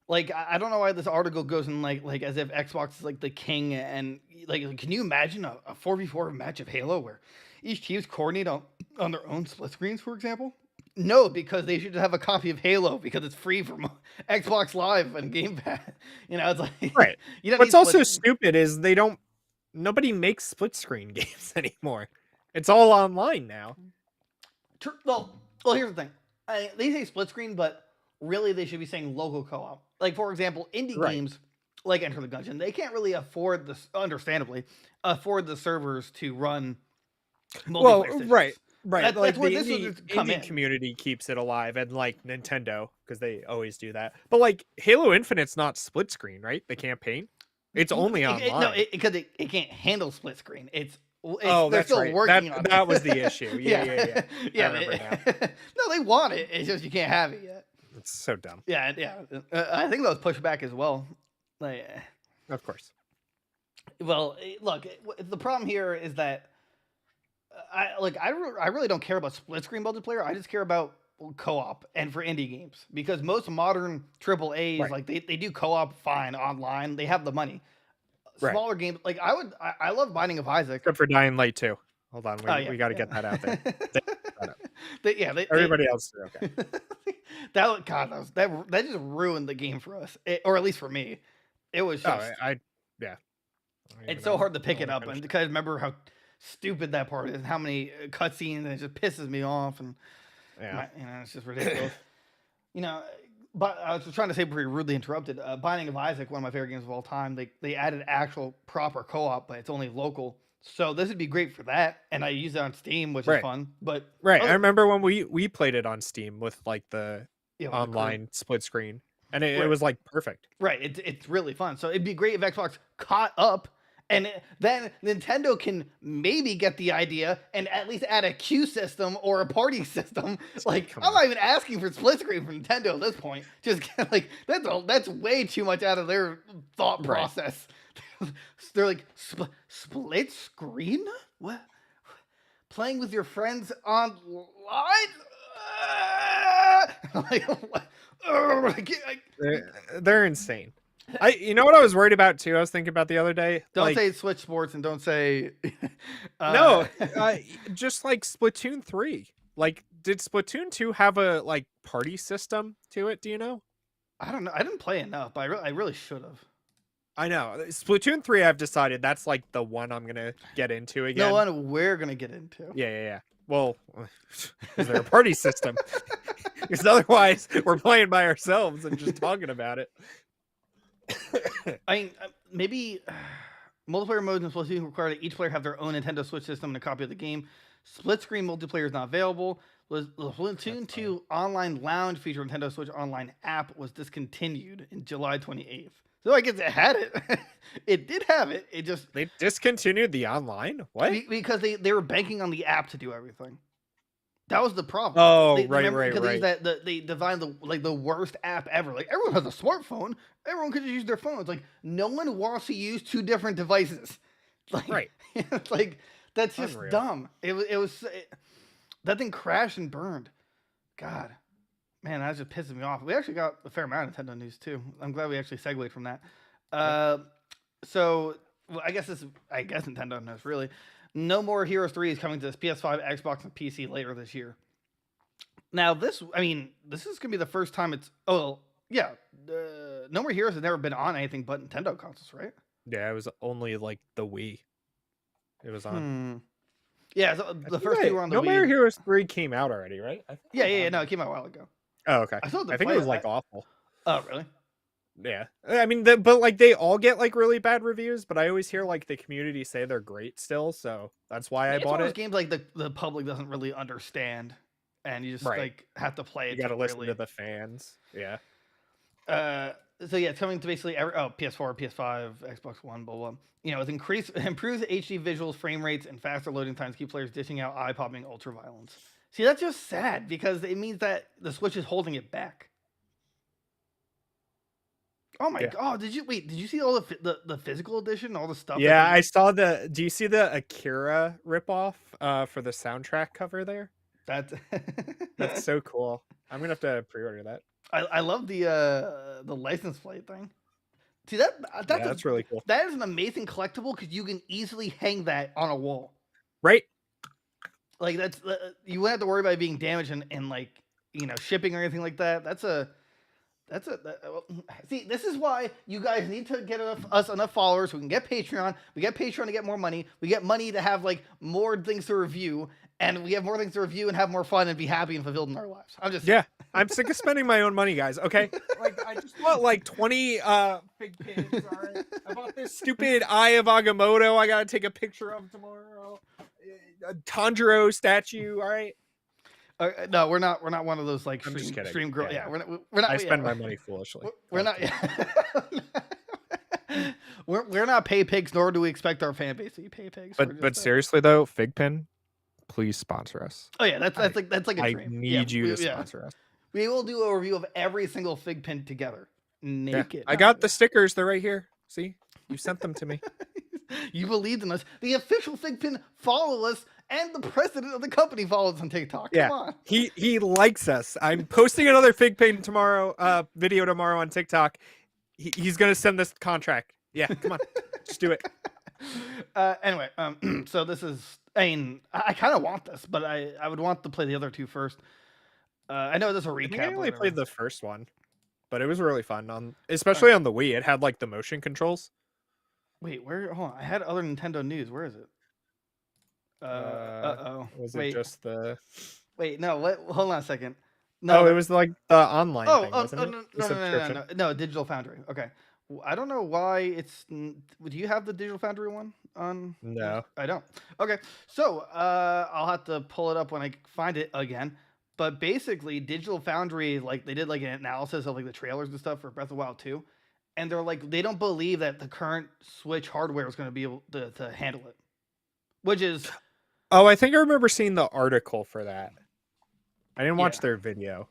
A: like I don't know why this article goes in like as if Xbox is like the king and like can you imagine a 4v4 match of Halo where each team's coordinate on their own split screens, for example? No, because they should have a copy of Halo because it's free from Xbox Live and Game Pass. It's like
B: Right.
A: you don't
B: What's
A: need
B: also
A: split.
B: stupid is nobody makes split screen games anymore. It's all online now.
A: Well, here's the thing. They say split screen, but really they should be saying local co-op. Like for example, indie
B: Right.
A: games like Enter the Gungeon, they can't really afford this. Understandably, afford the servers to run
B: Well,
A: multiplayer sessions.
B: right. Right.
A: That's
B: Like
A: where
B: the
A: this would come
B: indie
A: in.
B: community keeps it alive and like Nintendo because they always do that. But like Halo Infinite's not split screen, right? The campaign. It's only online.
A: Because it can't handle split screen. It's
B: Oh,
A: they're
B: that's
A: still
B: right.
A: working on
B: That
A: it.
B: was the issue. Yeah. I
A: yeah.
B: remember now.
A: No, they want it. It's just you can't have it yet.
B: It's so dumb.
A: Yeah. I think those push back as well. Like,
B: Of course.
A: well, look, the problem here is that I really don't care about split screen multiplayer. I just care about co-op and for indie games because most modern triple A's
B: Right.
A: like they do co-op fine online. They have the money.
B: Right.
A: Smaller games like I love Binding of Isaac.
B: Except for Dying Light 2. Hold on, we got to
A: yeah.
B: get that out there.
A: Everybody
B: else is okay.
A: that just ruined the game for us, or at least for me. It was just
B: Yeah.
A: it's so hard to pick it up, and because I remember how stupid that part is, how many cutscenes, and it just pisses me off, and it's just ridiculous. But I was trying to say pretty rudely interrupted. Binding of Isaac, one of my favorite games of all time. They added actual proper co-op, but it's only local. So this would be great for that, and I use it on Steam, which is fun. But
B: I remember when we played it on Steam with like the
A: with
B: online split screen, and it was like perfect.
A: Right, it's really fun. So it'd be great if Xbox caught up, and then Nintendo can maybe get the idea and at least add a queue system or a party system. Like I'm not even asking for split screen from Nintendo at this point. Just like that's way too much out of their thought process. They're like split screen? What? Playing with your friends online? Like, what?
B: They're insane. You know what I was worried about too? I was thinking about the other day.
A: Don't say Switch Sports and don't say
B: just like Splatoon 3. Like, did Splatoon 2 have a like party system to it? Do you know?
A: I don't know. I didn't play enough, but I really should have.
B: I know. Splatoon 3, I've decided that's like the one I'm gonna get into again.
A: No one we're gonna get into.
B: Yeah. Well, is there a party system? Because otherwise, we're playing by ourselves and just talking about it.
A: I mean, maybe multiplayer modes in Splatoon require that each player have their own Nintendo Switch system and a copy of the game. Split screen multiplayer is not available. The Splatoon 2 online lounge feature Nintendo Switch Online app was discontinued in July 28th. So I guess it had it. It did have it. It just
B: they discontinued the online. What?
A: Because they were banking on the app to do everything. That was the problem.
B: Oh,
A: right.
B: Because
A: they designed the worst app ever. Like everyone has a smartphone. Everyone could just use their phones. Like no one wants to use two different devices. Like,
B: right.
A: It's like that's just
B: Unreal.
A: dumb. That thing crashed and burned. God, man, that just pisses me off. We actually got a fair amount of Nintendo news too. I'm glad we actually segued from that. I guess Nintendo knows really. No More Heroes 3 is coming to PS5, Xbox, and PC later this year. Now, this is going to be the first time it's... No More Heroes has never been on anything but Nintendo consoles, right?
B: Yeah, it was only like the Wii. It was on.
A: Yeah, so the first two were on the Wii.
B: No More Heroes 3 came out already, right?
A: Yeah. No, it came out a while ago.
B: Oh, okay.
A: I
B: think it was like awful.
A: Oh, really?
B: Yeah, I mean, but like they all get like really bad reviews, but I always hear like the community say they're great still, so that's why I bought it. It's one of
A: those games like the public doesn't really understand, and you just like have to play it.
B: You got to listen to the fans. Yeah.
A: So yeah, it's coming to basically PS4, PS5, Xbox One, blah blah. With improves HD visuals, frame rates, and faster loading times, keep players dishing out eye-popping ultra violence. See, that's just sad because it means that the Switch is holding it back. Oh my god! Did you see all the physical edition, all the stuff?
B: Yeah, I saw the. Do you see the Akira ripoff for the soundtrack cover there?
A: That's
B: so cool. I'm gonna have to pre-order that.
A: I love the license plate thing. See that's
B: really cool.
A: That is an amazing collectible because you can easily hang that on a wall.
B: Right.
A: Like that's you wouldn't have to worry about it being damaged and like shipping or anything like that. See, this is why you guys need to get us enough followers so we can get Patreon. We get Patreon to get more money. We get money to have like more things to review, and we have more things to review and have more fun and be happy and fulfilled in our lives.
B: I'm sick of spending my own money, guys. Okay, like I just want like 20 fig pigs. All right, I bought this stupid Eye of Agamotto. I gotta take a picture of tomorrow. A Tanjiro statue. All right.
A: No, we're not one of those like stream girl. Yeah, we're not.
B: I spend my money foolishly.
A: We're not. We're not pay pigs, nor do we expect our fan base to be pay pigs.
B: But seriously though, Figpin, please sponsor us.
A: Oh yeah, that's like a
B: I
A: dream.
B: need you to sponsor us.
A: We will do a review of every single fig pin together,
B: Yeah,
A: naked.
B: I got the stickers. They're right here. See, you sent them to me.
A: You believed in us. The official fig pin follow us, and the president of the company follows on TikTok.
B: Yeah,
A: Come on.
B: he likes us. I'm posting another Figpin tomorrow. Video tomorrow on TikTok. He's gonna send this contract. Yeah, come on, just do it.
A: Anyway, so this is. I mean, I kind of want this, but I would want to play the other two first. I know this is a
B: I think
A: recap.
B: I
A: or
B: only
A: whatever.
B: played the first one, but it was really fun especially on the Wii. It had like the motion controls.
A: Wait, where? Hold on. I had other Nintendo news. Where is it?
B: Was
A: Wait,
B: it just the?
A: wait. No. What? Hold on a second. No.
B: Oh, it was like the online thing, wasn't it?
A: No,
B: The
A: no,
B: subscription.
A: no, Digital Foundry. Okay. I don't know why it's. Do you have the Digital Foundry one on?
B: No.
A: I don't. Okay. So I'll have to pull it up when I find it again. But basically, Digital Foundry, like they did like an analysis of like the trailers and stuff for Breath of the Wild 2, and they're like they don't believe that the current Switch hardware is going to be able to handle it, which is.
B: Oh, I think I remember seeing the article for that. I didn't watch
A: Yeah.
B: their video.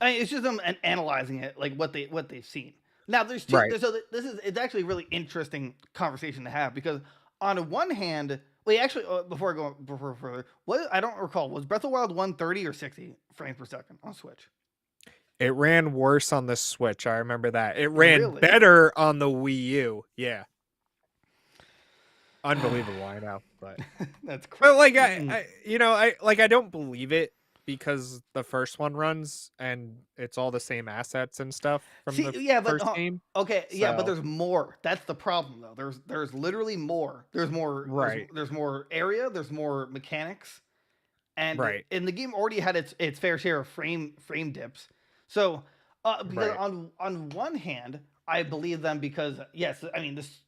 A: I mean, it's just them analyzing it, like what they've seen. Now, there's two.
B: Right.
A: So it's actually a really interesting conversation to have because on one hand, wait, actually, before I go further, what I don't recall was Breath of the Wild 130 or 60 frames per second on Switch.
B: It ran worse on the Switch. I remember that. It ran
A: Really?
B: better on the Wii U. Yeah. Unbelievable, I know, but
A: That's crazy.
B: but like I don't believe it because the first one runs and it's all the same assets and stuff from the first game.
A: Okay, yeah, but
B: So-
A: there's more. That's the problem, though. There's literally more. There's more.
B: Right.
A: There's more area. There's more mechanics, and
B: Right.
A: and the game already had its fair share of frame dips. So, because
B: Right.
A: on one hand, I believe them because yes, I mean this.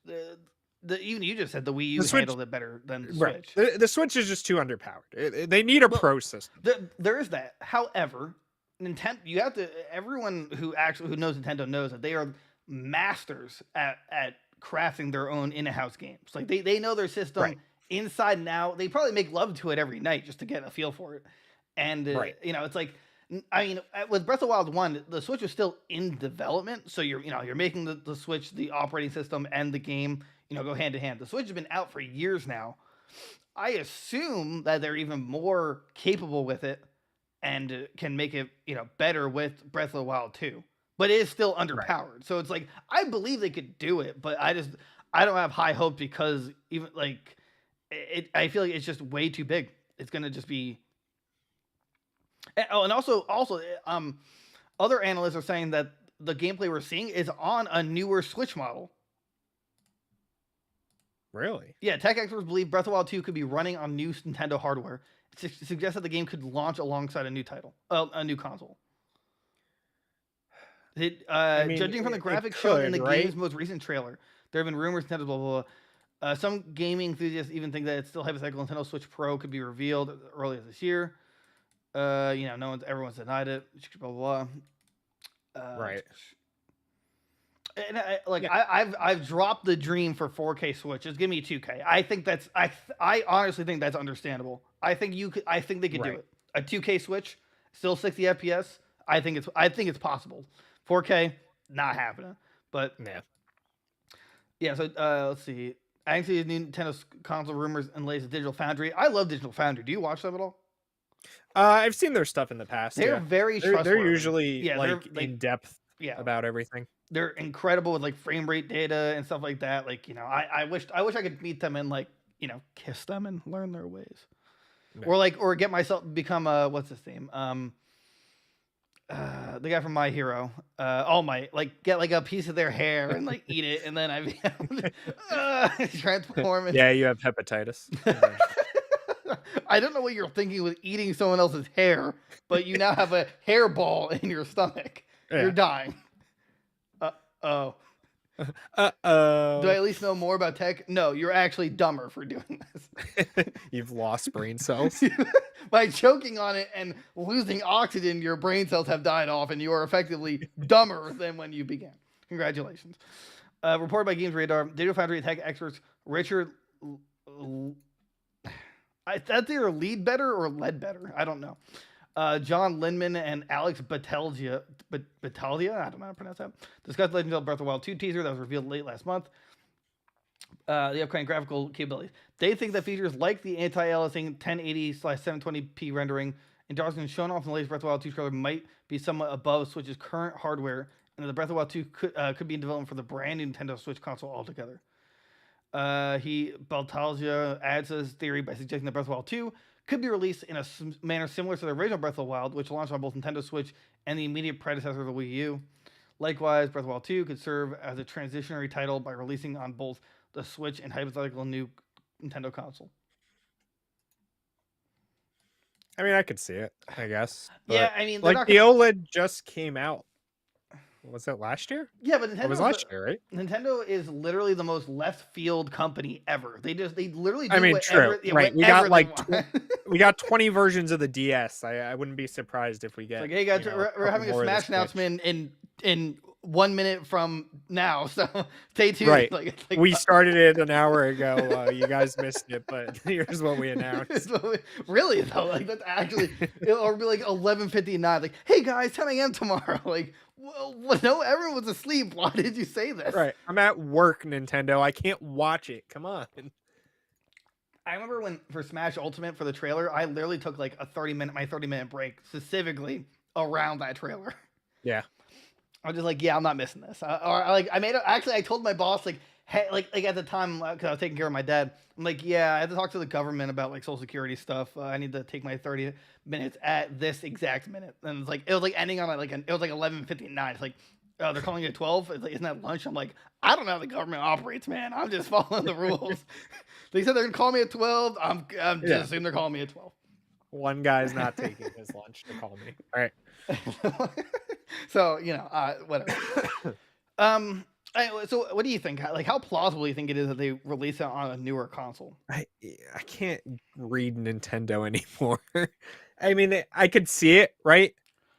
A: Even you just said the Wii U
B: The Switch-
A: handled it better than the
B: Right.
A: Switch.
B: The Switch is just too underpowered. They need a
A: Well,
B: pro system.
A: There is that. However, Nintendo, you have to. Everyone who knows Nintendo knows that they are masters at crafting their own in-house games. Like they know their system
B: Right.
A: inside and out. They probably make love to it every night just to get a feel for it. And
B: Right.
A: it's like. I mean, with Breath of the Wild 1, the Switch was still in development, so you're making the Switch, the operating system, and the game, go hand in hand. The Switch has been out for years now. I assume that they're even more capable with it and can make it, better with Breath of the Wild 2. But it is still underpowered. So it's like I believe they could do it, but I don't have high hope because even like I feel like it's just way too big. It's gonna just be. Oh, and also, other analysts are saying that the gameplay we're seeing is on a newer Switch model.
B: Really?
A: Yeah, tech experts believe Breath of the Wild 2 could be running on new Nintendo hardware. It suggests that the game could launch alongside a new title, a new console. Judging from the graphics shown in the game's most recent trailer, there have been rumors Nintendo blah blah blah. Some gaming enthusiasts even think that it's still hypothetical Nintendo Switch Pro could be revealed earlier this year. Everyone's denied it. Blah blah blah.
B: Right.
A: And I've dropped the dream for 4K Switch. Just give me 2K. I think that's I honestly think that's understandable. I think they could do it. A 2K Switch, still 60 FPS. I think it's possible. 4K, not happening. But yeah. So let's see. I can see Nintendo console rumors and latest Digital Foundry. I love Digital Foundry. Do you watch them at all?
B: I've seen their stuff in the past.
A: They're very trustworthy.
B: They're usually
A: they're
B: in depth about everything.
A: They're incredible with like frame rate data and stuff like that. Like, I wish I could meet them and like, kiss them and learn their ways. Yeah. Or get myself become what's his name? The guy from My Hero. All Might, like get like a piece of their hair and like eat it and then I transform it.
B: Yeah, you have hepatitis.
A: I don't know what you're thinking with eating someone else's hair, but you now have a hairball in your stomach. Yeah. You're dying. Oh. Do I at least know more about tech? No, you're actually dumber for doing this.
B: You've lost brain cells.
A: By choking on it and losing oxygen, your brain cells have died off and you are effectively dumber than when you began. Congratulations. Reported by Games Radar, Digital Foundry tech experts Richard. That's either lead better or led better. I don't know. John Lindman and Alex Batalja, I don't know how to pronounce that, discussed Legend of Zelda Breath of the Wild 2 teaser that was revealed late last month. The upcoming graphical capabilities. They think that features like the anti-aliasing 1080/720p rendering and shown off in the latest Breath of the Wild 2 trailer might be somewhat above Switch's current hardware, and that the Breath of the Wild 2 could be in development for the brand new Nintendo Switch console altogether. Baltalja adds his theory by suggesting that Breath of the Wild 2 could be released in a manner similar to the original Breath of the Wild, which launched on both Nintendo Switch and the immediate predecessor of the Wii U. Likewise, Breath of the Wild 2 could serve as a transitionary title by releasing on both the Switch and hypothetical new Nintendo console.
B: I mean, I could see it, I guess.
A: Yeah, I mean,
B: like the OLED just came out. Was it last year?
A: Yeah, but
B: It was last year, right?
A: Nintendo is literally the most left field company ever. They literally do
B: I mean,
A: whatever,
B: true. Right. We got 20 versions of the DS. I wouldn't be surprised if we get.
A: Like, hey guys, we're having a Smash announcement in 1 minute from now, so stay tuned.
B: Right. We started it an hour ago. You guys missed it, but here's what we announced.
A: Really though, like that's actually it'll be like 11:59. Like, hey guys, 10 a.m. tomorrow. Like, well, no, everyone was asleep. Why did you say this?
B: Right. I'm at work, Nintendo. I can't watch it. Come on.
A: I remember when for Smash Ultimate for the trailer, I literally took like a 30-minute break specifically around that trailer.
B: Yeah.
A: I was just like, yeah, I'm not missing this. I told my boss like, hey, like at the time because I was taking care of my dad. I'm like, yeah, I had to talk to the government about like Social Security stuff. I need to take my 30 minutes at this exact minute, and it was like ending on it was like 11:59. It's like, oh, they're calling it 12. It's like, isn't that lunch? I'm like, I don't know how the government operates, man. I'm just following the rules. They said they're gonna call me at 12. I'm just assuming they're calling me at 12.
B: One guy's not taking his lunch to call me. All right.
A: So whatever. So what do you think? Like, how plausible do you think it is that they release it on a newer console?
B: I can't read Nintendo anymore. I mean, I could see it, right?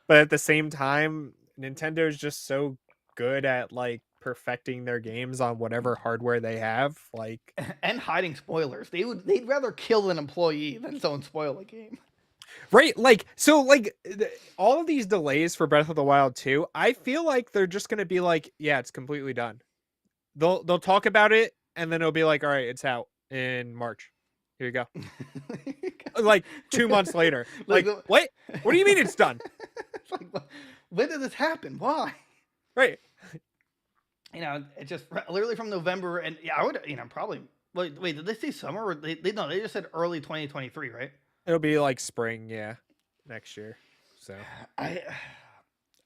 B: But at the same time, Nintendo is just so good at like perfecting their games on whatever hardware they have, like
A: and hiding spoilers. They'd rather kill an employee than someone spoil a game.
B: Right, like so, like all of these delays for Breath of the Wild 2, I feel like they're just gonna be like, yeah, it's completely done. They'll talk about it, and then it'll be like, all right, it's out in March. Here you go. Like 2 months later, like what? What do you mean it's done?
A: It's like, when did this happen? Why?
B: Right.
A: It's just literally from November, and yeah, I would, probably. Wait, did they say summer? Or they just said early 2023, right?
B: It'll be like spring, yeah, next year. So
A: I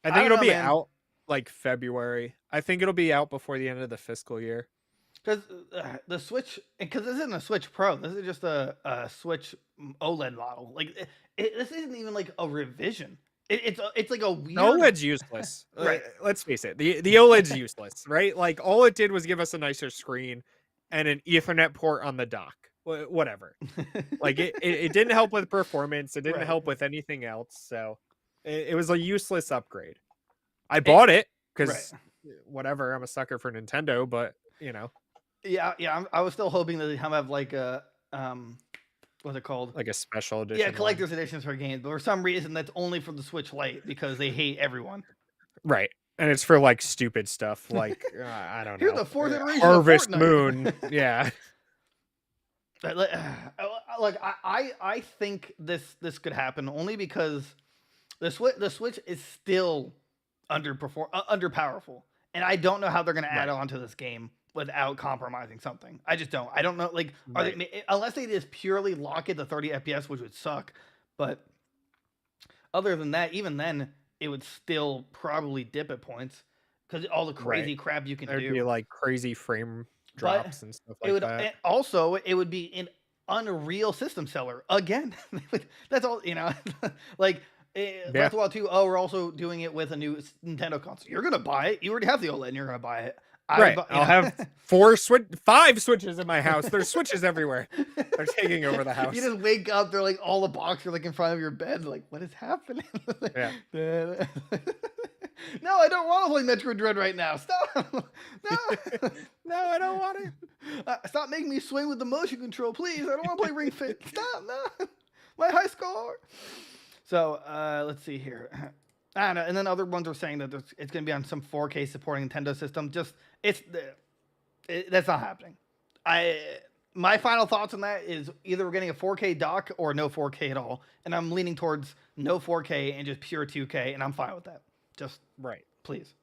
B: think it'll be out like February. I think it'll be out before the end of the fiscal year.
A: Because the Switch, because this isn't a Switch Pro, this is just a Switch OLED model. Like this isn't even like a revision. It's like a weird.
B: The OLED's useless.
A: Right.
B: Let's face it. The OLED's useless, right? Like all it did was give us a nicer screen and an Ethernet port on the dock. Whatever. Like it didn't help with performance. It didn't help with anything else. So it was a useless upgrade. I bought it because whatever. I'm a sucker for Nintendo, but
A: Yeah. I was still hoping that they have like a what's it called?
B: Like a special edition.
A: Yeah, collector's editions for games, but for some reason that's only for the Switch Lite because they hate everyone.
B: Right. And it's for like stupid stuff like I don't know.
A: Here's the fourth iteration
B: Harvest
A: of Fortnite.
B: Moon. Yeah.
A: Like I think this could happen only because the Switch is still underpowerful, and I don't know how they're going to add on to this game without compromising something. I just don't. I don't know. Like, are they, unless they just purely lock it to 30 FPS, which would suck. But other than that, even then, it would still probably dip at points because all the crazy crap you can do.
B: There'd be like crazy frame drops and stuff like that.
A: Also, it would be an unreal system seller again. That's all, like Breath of the Wild 2. Oh, we're also doing it with a new Nintendo console. You're gonna buy it. You already have the OLED, and you're gonna buy it.
B: I'll have 5 switches in my house. There's switches everywhere. They're taking over the house.
A: You just wake up, they're like all the boxes are like in front of your bed. Like, what is happening? No, I don't want to play Metroid Dread right now. Stop. No.
B: No, I don't want to.
A: Stop making me swing with the motion control, please. I don't want to play Ring Fit. Stop. No. My high score. So let's see here. I don't know. And then other ones are saying that it's going to be on some 4K supporting Nintendo system. Just that's not happening. My final thoughts on that is either we're getting a 4K dock or no 4K at all, and I'm leaning towards no 4K and just pure 2K, and I'm fine with that. Just
B: Right.
A: please.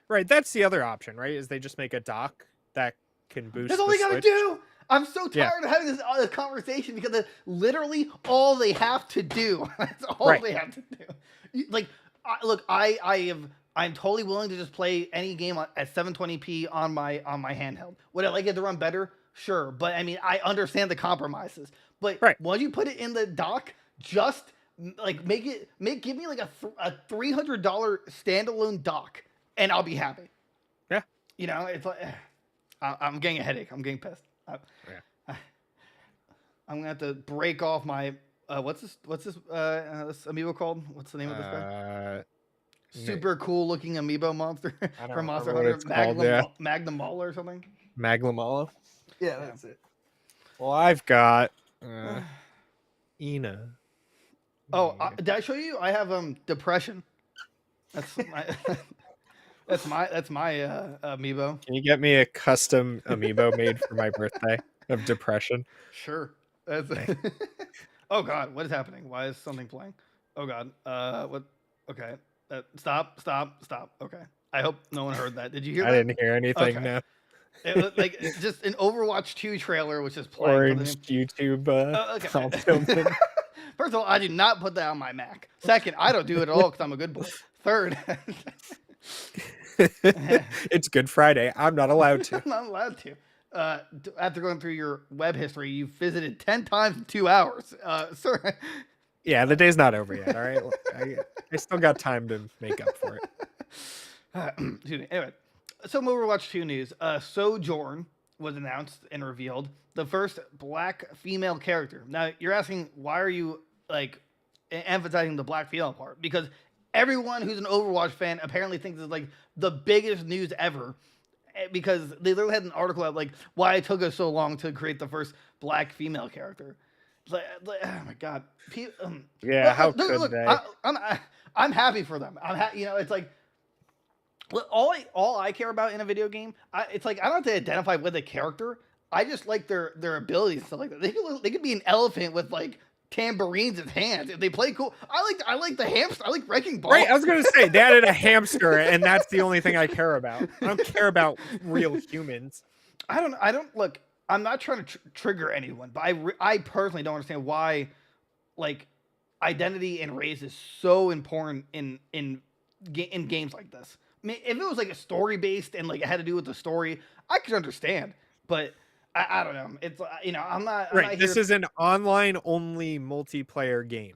B: Right. That's the other option, right? Is they just make a dock that can boost.
A: That's all
B: the
A: they gotta
B: Switch.
A: do. I'm so tired
B: Yeah.
A: of having this conversation because that's literally all they have to do. That's all
B: Right.
A: they have to do. Like, I'm totally willing to just play any game at 720p on my handheld. Would I like it to run better? Sure, but I mean, I understand the compromises. But
B: Right.
A: once you put it in the dock, just like give me like a $300 standalone dock, and I'll be happy.
B: Yeah.
A: You know, it's like I'm getting a headache. I'm getting pissed. I'm gonna have to break off my what's this amiibo called? What's the name of this guy? Super cool looking amiibo monster
B: don't
A: from Monster
B: remember what
A: Hunter,
B: it's called, yeah.
A: Magnum Mall or something.
B: Maglamala.
A: Yeah, that's it.
B: Well, I've got Ina.
A: Oh, did I show you? I have depression. That's my that's my amiibo.
B: Can you get me a custom amiibo made for my birthday of depression?
A: Sure. That's Oh God, what is happening? Why is something playing? Oh God. What? Okay. Stop. Okay. I hope no one heard that. Did you hear
B: I
A: that?
B: didn't hear anything.
A: Okay.
B: No.
A: It was like it's just an Overwatch 2 trailer, which is playing.
B: Orange YouTube.
A: Okay.
B: all filtered.
A: First of all, I do not put that on my Mac. Second, I don't do it at all because I'm a good boy. Third,
B: It's Good Friday. I'm not allowed to.
A: I'm not allowed to. After going through your web history, you've visited 10 times in 2 hours. Sir.
B: Yeah, the day's not over yet. All right, I still got time to make up for it.
A: Excuse me. Anyway, some Overwatch 2 news. Sojourn was announced and revealed, the first black female character. Now, you're asking, why are you like emphasizing the black female part? Because everyone who's an Overwatch fan apparently thinks it's like the biggest news ever. Because they literally had an article out like why it took us so long to create the first black female character. Like, oh my God.
B: Yeah, how could
A: look,
B: they?
A: I'm happy for them. You know, it's like all I care about in a video game. It's like I don't have to identify with a character. I just like their abilities and stuff like that. They could be an elephant with like tambourines as hands if they play cool. I like the hamster. I like Wrecking Ball.
B: Right, I was gonna say they added a hamster, and that's the only thing I care about. I don't care about real humans.
A: I don't look. I'm not trying to trigger anyone, but I personally don't understand why, like, identity and race is so important in games like this. I mean, if it was like a story based and like it had to do with the story, I could understand. But I don't know. It's you know I'm not
B: Right,
A: not
B: this
A: here-
B: is an online-only multiplayer game.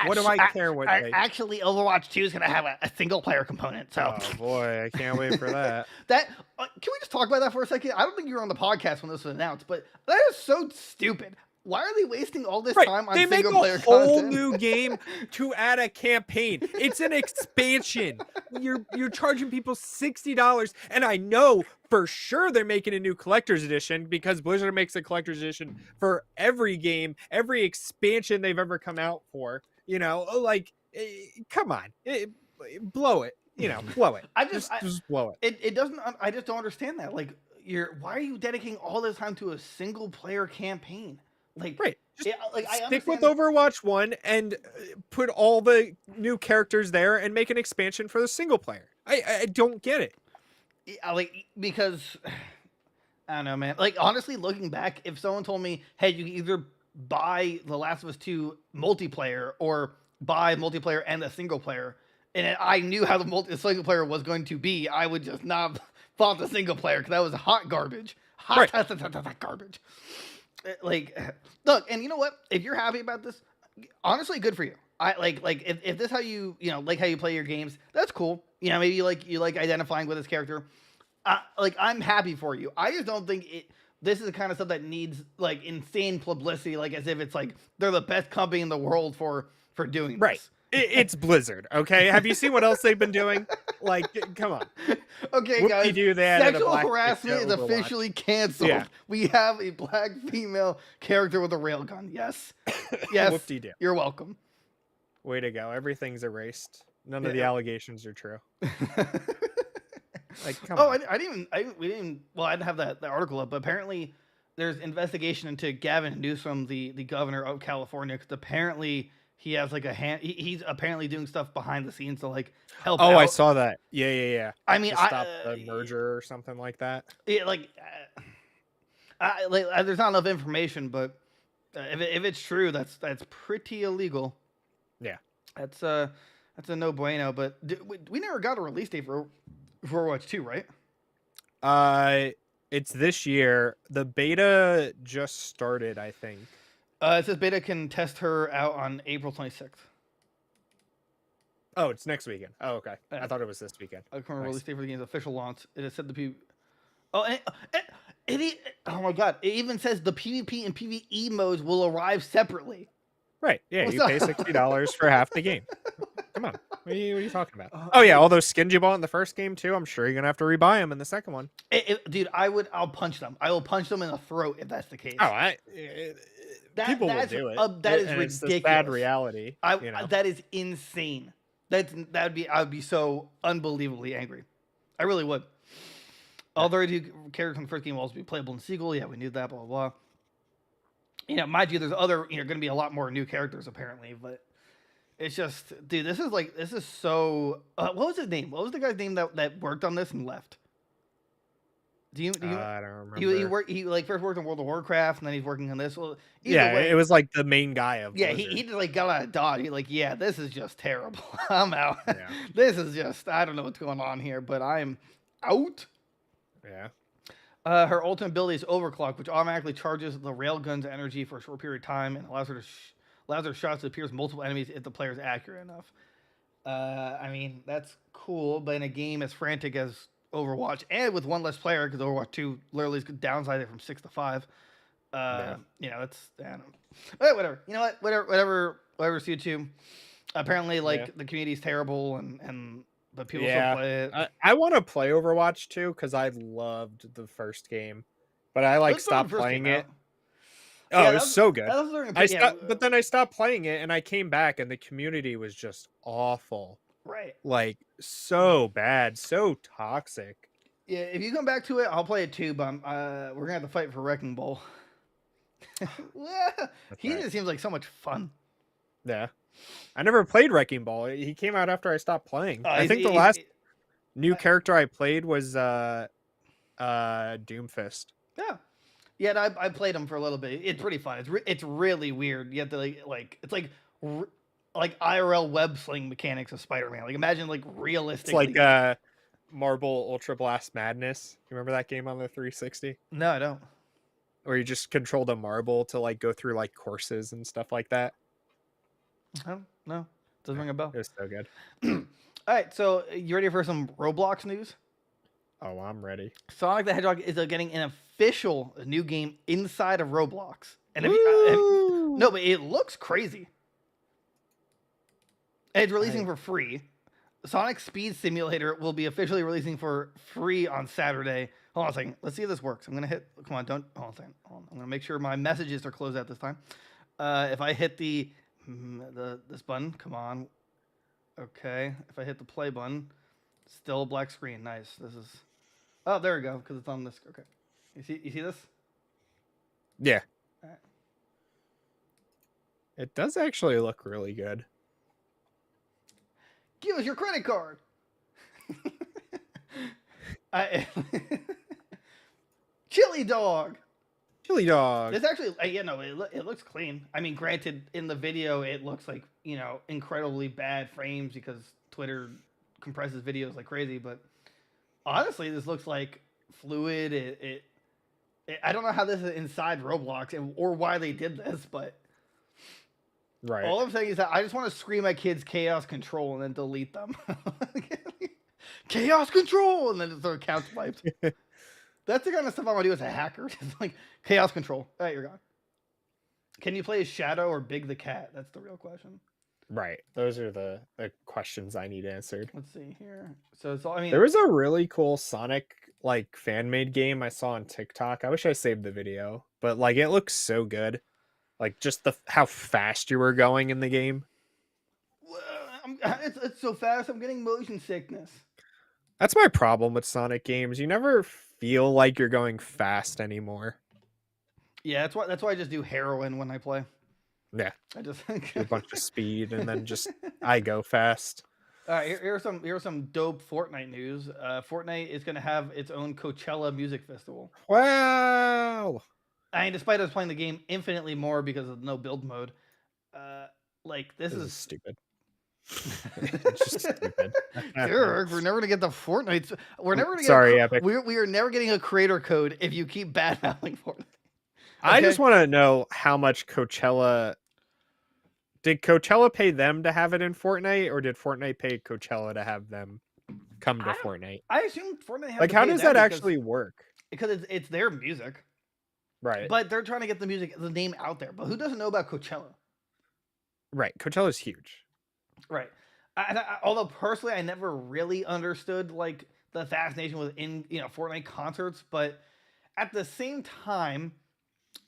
B: What do I care what they-
A: Actually, Overwatch 2 is going to have a single player component. So
B: Oh boy, I can't wait for that.
A: that can we just talk about that for a second? I don't think you were on the podcast when this was announced, but that is so stupid. Why are they wasting all this
B: Right,
A: time on
B: they make
A: single player
B: a whole
A: content?
B: new game to add a campaign. It's an expansion. You're charging people $60, and I know for sure they're making a new collector's edition because Blizzard makes a collector's edition for every game, every expansion they've ever come out for. You know, like, come on, blow it. You know, blow it. Just blow it.
A: It doesn't. I just don't understand that. Like, why are you dedicating all this time to a single player campaign? Like,
B: Right. Just
A: I
B: stick with
A: understand-
B: Overwatch 1 and put all the new characters there and make an expansion for the single player. I don't get it.
A: Yeah, like, because I don't know, man. Like, honestly, looking back, if someone told me, hey, you can either buy The Last of Us 2 multiplayer or buy multiplayer and a single player, and I knew how the single player was going to be, I would just not bought the single player because that was hot garbage. Hot garbage. Like, look, and you know what? If you're happy about this, honestly, good for you. I like if this how you like how you play your games, that's cool. You know, maybe you like identifying with this character. Like, I'm happy for you. I just don't think this is the kind of stuff that needs like insane publicity, like as if it's like they're the best company in the world for doing this.
B: Right. It's Blizzard, okay? Have you seen what else they've been doing? Like, come on.
A: Okay, guys.
B: Whoop-de-doo, they added a
A: Sexual
B: black chick to
A: harassment is
B: Overwatch.
A: officially canceled.
B: Yeah.
A: We have a black female character with a railgun. Yes. Yes.
B: Whoop-de-doo.
A: You're welcome.
B: Way to go. Everything's erased. None of the
A: Yeah.
B: allegations are true. Like, come
A: Oh,
B: on.
A: we didn't. Well, I didn't have that article up, but apparently there's investigation into Gavin Newsom, the governor of California, because apparently he has like a hand. He's apparently doing stuff behind the scenes to like help.
B: Oh,
A: out.
B: I saw that. Yeah.
A: I mean,
B: To stop the merger or something like that.
A: Yeah, like, there's not enough information, but if it's true, that's pretty illegal.
B: Yeah.
A: That's a no bueno. But we never got a release date for Overwatch 2, right?
B: It's this year. The beta just started, I think.
A: It says beta can test her out on April 26th.
B: Oh, it's next weekend. Oh, okay.
A: Yeah.
B: I thought it was this weekend.
A: I current
B: Nice.
A: release date for the game's official launch. It has said the PvP. Oh, oh my god! It even says the PvP and PvE modes will arrive separately.
B: Right. Yeah,
A: What's
B: you pay
A: up?
B: $60 for half the game. Come on. What are you talking about? Oh yeah, all those skins you bought in the first game too. I'm sure you're gonna have to rebuy them in the second one.
A: Dude, I'll punch them. I will punch them in the throat if that's the case.
B: Oh, people will
A: that's
B: do it.
A: that is
B: And it's
A: ridiculous.
B: this bad reality.
A: That is insane. I would be so unbelievably angry. I really would. All 32 characters from the first game will also be playable in the sequel. Yeah, we knew that. Blah blah blah. Mind you, there's other. Going to be a lot more new characters apparently, but it's just, dude, this is so. What was his name? What was the guy's name that worked on this and left? Do you?
B: I don't remember.
A: He like first worked on World of Warcraft and then he's working on this. Well,
B: yeah, it was like the main guy of.
A: Yeah,
B: Blizzard.
A: he just like got out of Dodge. He like, yeah, this is just terrible. I'm out.
B: Yeah.
A: This is just, I don't know what's going on here, but I'm out.
B: Yeah.
A: Her ultimate ability is Overclock, which automatically charges the railgun's energy for a short period of time and allows her shots to appear as multiple enemies if the player is accurate enough. I mean, that's cool, but in a game as frantic as Overwatch and with one less player, because Overwatch 2 literally is downsized it from 6 to 5. It's, I don't know. But whatever. You know what? Whatever suits you. Apparently, the community is terrible, but people still play it.
B: I want to play Overwatch 2 because I loved the first game, but I stopped playing it. Oh, it was so good. But then I stopped playing it and I came back and the community was just awful.
A: Right.
B: Like so bad, so toxic.
A: Yeah, if you come back to it, I'll play it too, but we're gonna have to fight for Wrecking Ball. He just seems like so much fun.
B: Yeah. I never played Wrecking Ball. He came out after I stopped playing. I think the last new character I played was Doomfist.
A: Yeah. Yeah, I played him for a little bit. It's pretty fun. It's really weird. You have to it's like IRL web sling mechanics of Spider-Man. Like imagine realistically.
B: It's like Marble Ultra Blast Madness. You remember that game on the 360?
A: No, I don't.
B: Where you just controlled a marble to go through courses and stuff like that.
A: No, doesn't ring a bell.
B: It was so good.
A: All right, so you ready for some Roblox news?
B: Oh, I'm ready.
A: Sonic the Hedgehog is getting an official new game inside of Roblox, and no, but it looks crazy. And it's releasing for free. Sonic Speed Simulator will be officially releasing for free on Saturday. Hold on a second. Let's see if this works. I'm gonna hit. Come on, don't. Hold on a second. Hold on. I'm gonna make sure my messages are closed out this time. If I hit this button, come on. Okay. If I hit the play button, still a black screen. Nice. This is. Oh, there we go. Because it's on this. Okay. You see this?
B: Yeah.
A: All right.
B: It does actually look really good.
A: Give us your credit card. Chili dog.
B: Chili dog.
A: It's actually, it looks clean. I mean, granted, in the video, it looks like, incredibly bad frames because Twitter compresses videos like crazy. But honestly, this looks like fluid. I don't know how this is inside Roblox or why they did this, but
B: right.
A: All I'm saying is that I just want to scream at kids Chaos Control and then delete them. Chaos Control! And then their account's wiped. That's the kind of stuff I want to do as a hacker. Just Chaos Control. All right, you're gone. Can you play as Shadow or Big the Cat? That's the real question.
B: Right. Those are the questions I need answered.
A: Let's see here. So I
B: There
A: mean,
B: was a really cool Sonic like fan made game I saw on TikTok. I wish I saved the video, but like it looks so good. Like just the how fast you were going in the game.
A: it's so fast. I'm getting motion sickness.
B: That's my problem with Sonic games. You never feel like you're going fast anymore.
A: Yeah, that's why I just do heroin when I play.
B: Yeah,
A: I just
B: do a bunch of speed and then just I go fast.
A: All right, here's some dope Fortnite news. Fortnite is going to have its own Coachella music festival.
B: Wow.
A: I mean, despite us playing the game infinitely more because of no build mode, like this
B: This
A: is
B: is stupid. It's just stupid.
A: Dirk, we're never gonna get the Fortnite. We're never gonna get.
B: Sorry, Epic.
A: We are never getting a creator code if you keep bad mouthing Fortnite.
B: I just
A: Okay?
B: want to know how much Coachella did Coachella pay them to have it in Fortnite, or did Fortnite pay Coachella to have them come to
A: I don't-
B: Fortnite?
A: I assume Fortnite has
B: Like,
A: to
B: how
A: pay
B: does
A: them
B: that
A: because-
B: actually work?
A: Because it's their music,
B: Right.
A: but they're trying to get the name out there. But who doesn't know about Coachella?
B: Right. Coachella's huge.
A: Right. Although personally, I never really understood like the fascination within Fortnite concerts, but at the same time,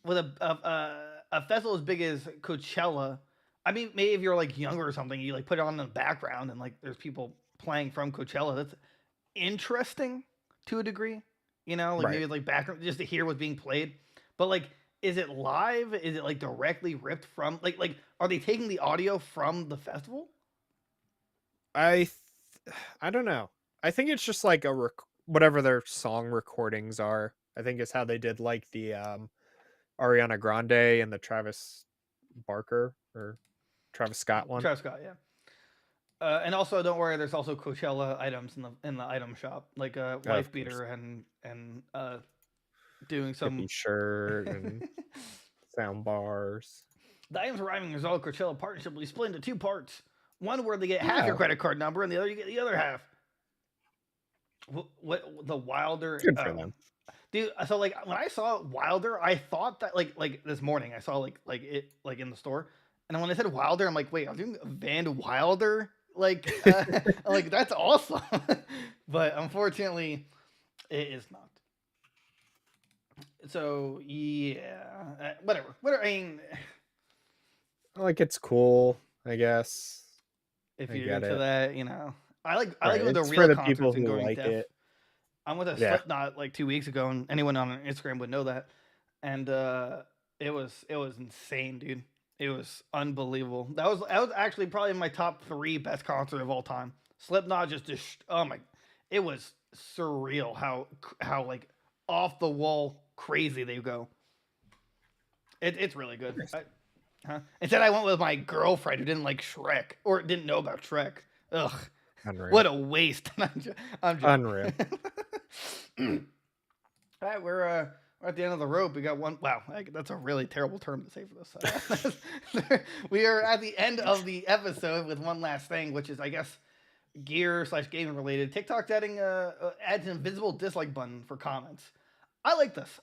A: with a festival as big as Coachella, I mean, maybe if you're like younger or something, you like put it on in the background and like there's people playing from Coachella. That's interesting to a degree, like
B: Right.
A: maybe it's like background just to hear what's being played. But like, is it live? Is it like directly ripped from like are they taking the audio from the festival?
B: I don't know. I think it's just like whatever their song recordings are. I think it's how they did like the Ariana Grande and the Travis Barker or Travis Scott one.
A: Travis Scott, yeah. And also, don't worry. There's also Coachella items in the item shop, like a wife beater and doing some
B: Hippie shirt and sound bars.
A: The items arriving as all Coachella partnership will be split into two parts. One where they get half your
B: Yeah.
A: credit card number, and the other you get the other half. What the Wilder?
B: Good for them.
A: Dude. So like when I saw Wilder, I thought that like this morning I saw like it like in the store, and when I said Wilder, I'm like, wait, I'm doing Van Wilder. Like, like that's awesome, but unfortunately, it is not. So yeah, whatever. Whatever. I mean,
B: Like, it's cool, I guess.
A: if
B: I
A: you're
B: get
A: into
B: it.
A: that, I like
B: Right,
A: going to
B: it's
A: real
B: for the
A: concerts
B: people
A: and
B: who
A: going
B: like
A: deaf.
B: it.
A: I went to
B: Yeah.
A: Slipknot like 2 weeks ago, and anyone on Instagram would know that. And it was insane, dude. It was unbelievable. That was actually probably my top 3 best concert of all time. Slipknot oh my, it was surreal how like off the wall crazy they go. It's really good. Instead, I went with my girlfriend who didn't like Shrek or didn't know about Shrek. Ugh.
B: Unreal.
A: What a waste. I'm joking.
B: Unreal.
A: All right, we're at the end of the rope. We got one. Wow, that's a really terrible term to say for this. We are at the end of the episode with one last thing, which is, I guess, gear/gaming related. TikTok's adds an invisible dislike button for comments. I like this.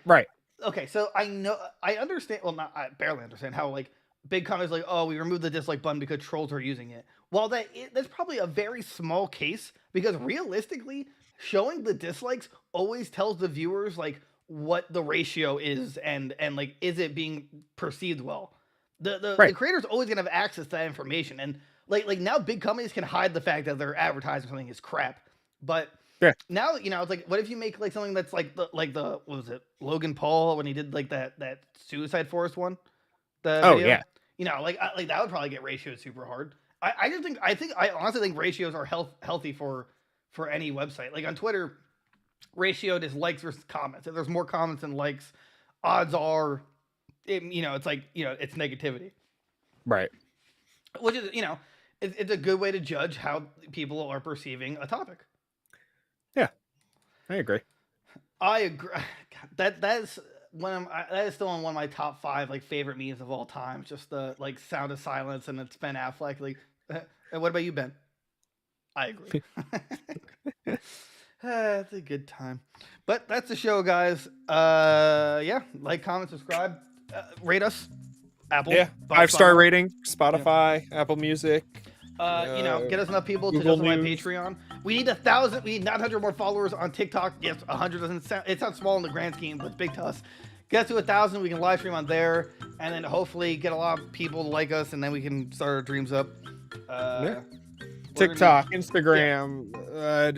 B: Right.
A: Okay, so I understand. Well, I barely understand how like big comments like, oh, we removed the dislike button because trolls are using it. While that's probably a very small case, because realistically, showing the dislikes always tells the viewers like what the ratio is and like is it being perceived well. The
B: Right.
A: creator's always gonna have access to that information, and like now big companies can hide the fact that their advertising something is crap, but.
B: Yeah.
A: Now it's like, what if you make like something that's like the what was it, Logan Paul when he did like that Suicide Forest one?
B: Oh,
A: Video?
B: yeah.
A: Like that would probably get ratioed super hard. I honestly think ratios are healthy for any website. Like on Twitter, ratio is likes versus comments. If there's more comments than likes, odds are, it's like it's negativity.
B: Right.
A: Which is it's a good way to judge how people are perceiving a topic.
B: I agree.
A: I agree. That is still on one of my top 5 like favorite memes of all time. Just the like sound of silence, and it's Ben Affleck. Like, and what about you, Ben? I agree. It's a good time. But that's the show, guys. Yeah, like, comment, subscribe, rate us. Apple.
B: Yeah,
A: Spotify.
B: 5-star rating, Spotify, Apple Music.
A: Get us enough people to
B: Google
A: justify
B: News.
A: Patreon. We need 1,000. We need 900 more followers on TikTok. Yes, 100 doesn't sound. It's not small in the grand scheme, but it's big to us. Get us to 1,000. We can live stream on there, and then hopefully get a lot of people to like us, and then we can start our dreams up.
B: Yeah.
A: We're
B: TikTok, Instagram,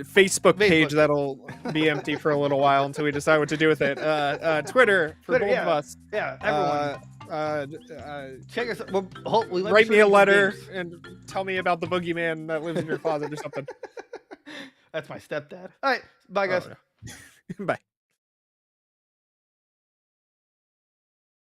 B: Facebook page that'll be empty for a little while until we decide what to do with it. Twitter for both of us.
A: Yeah, everyone. Check us. We might be
B: Write me a
A: streaming
B: letter
A: games.
B: and tell me about the boogeyman that lives in your closet or something.
A: That's my stepdad. All right, bye guys.
B: Oh, yeah. Bye.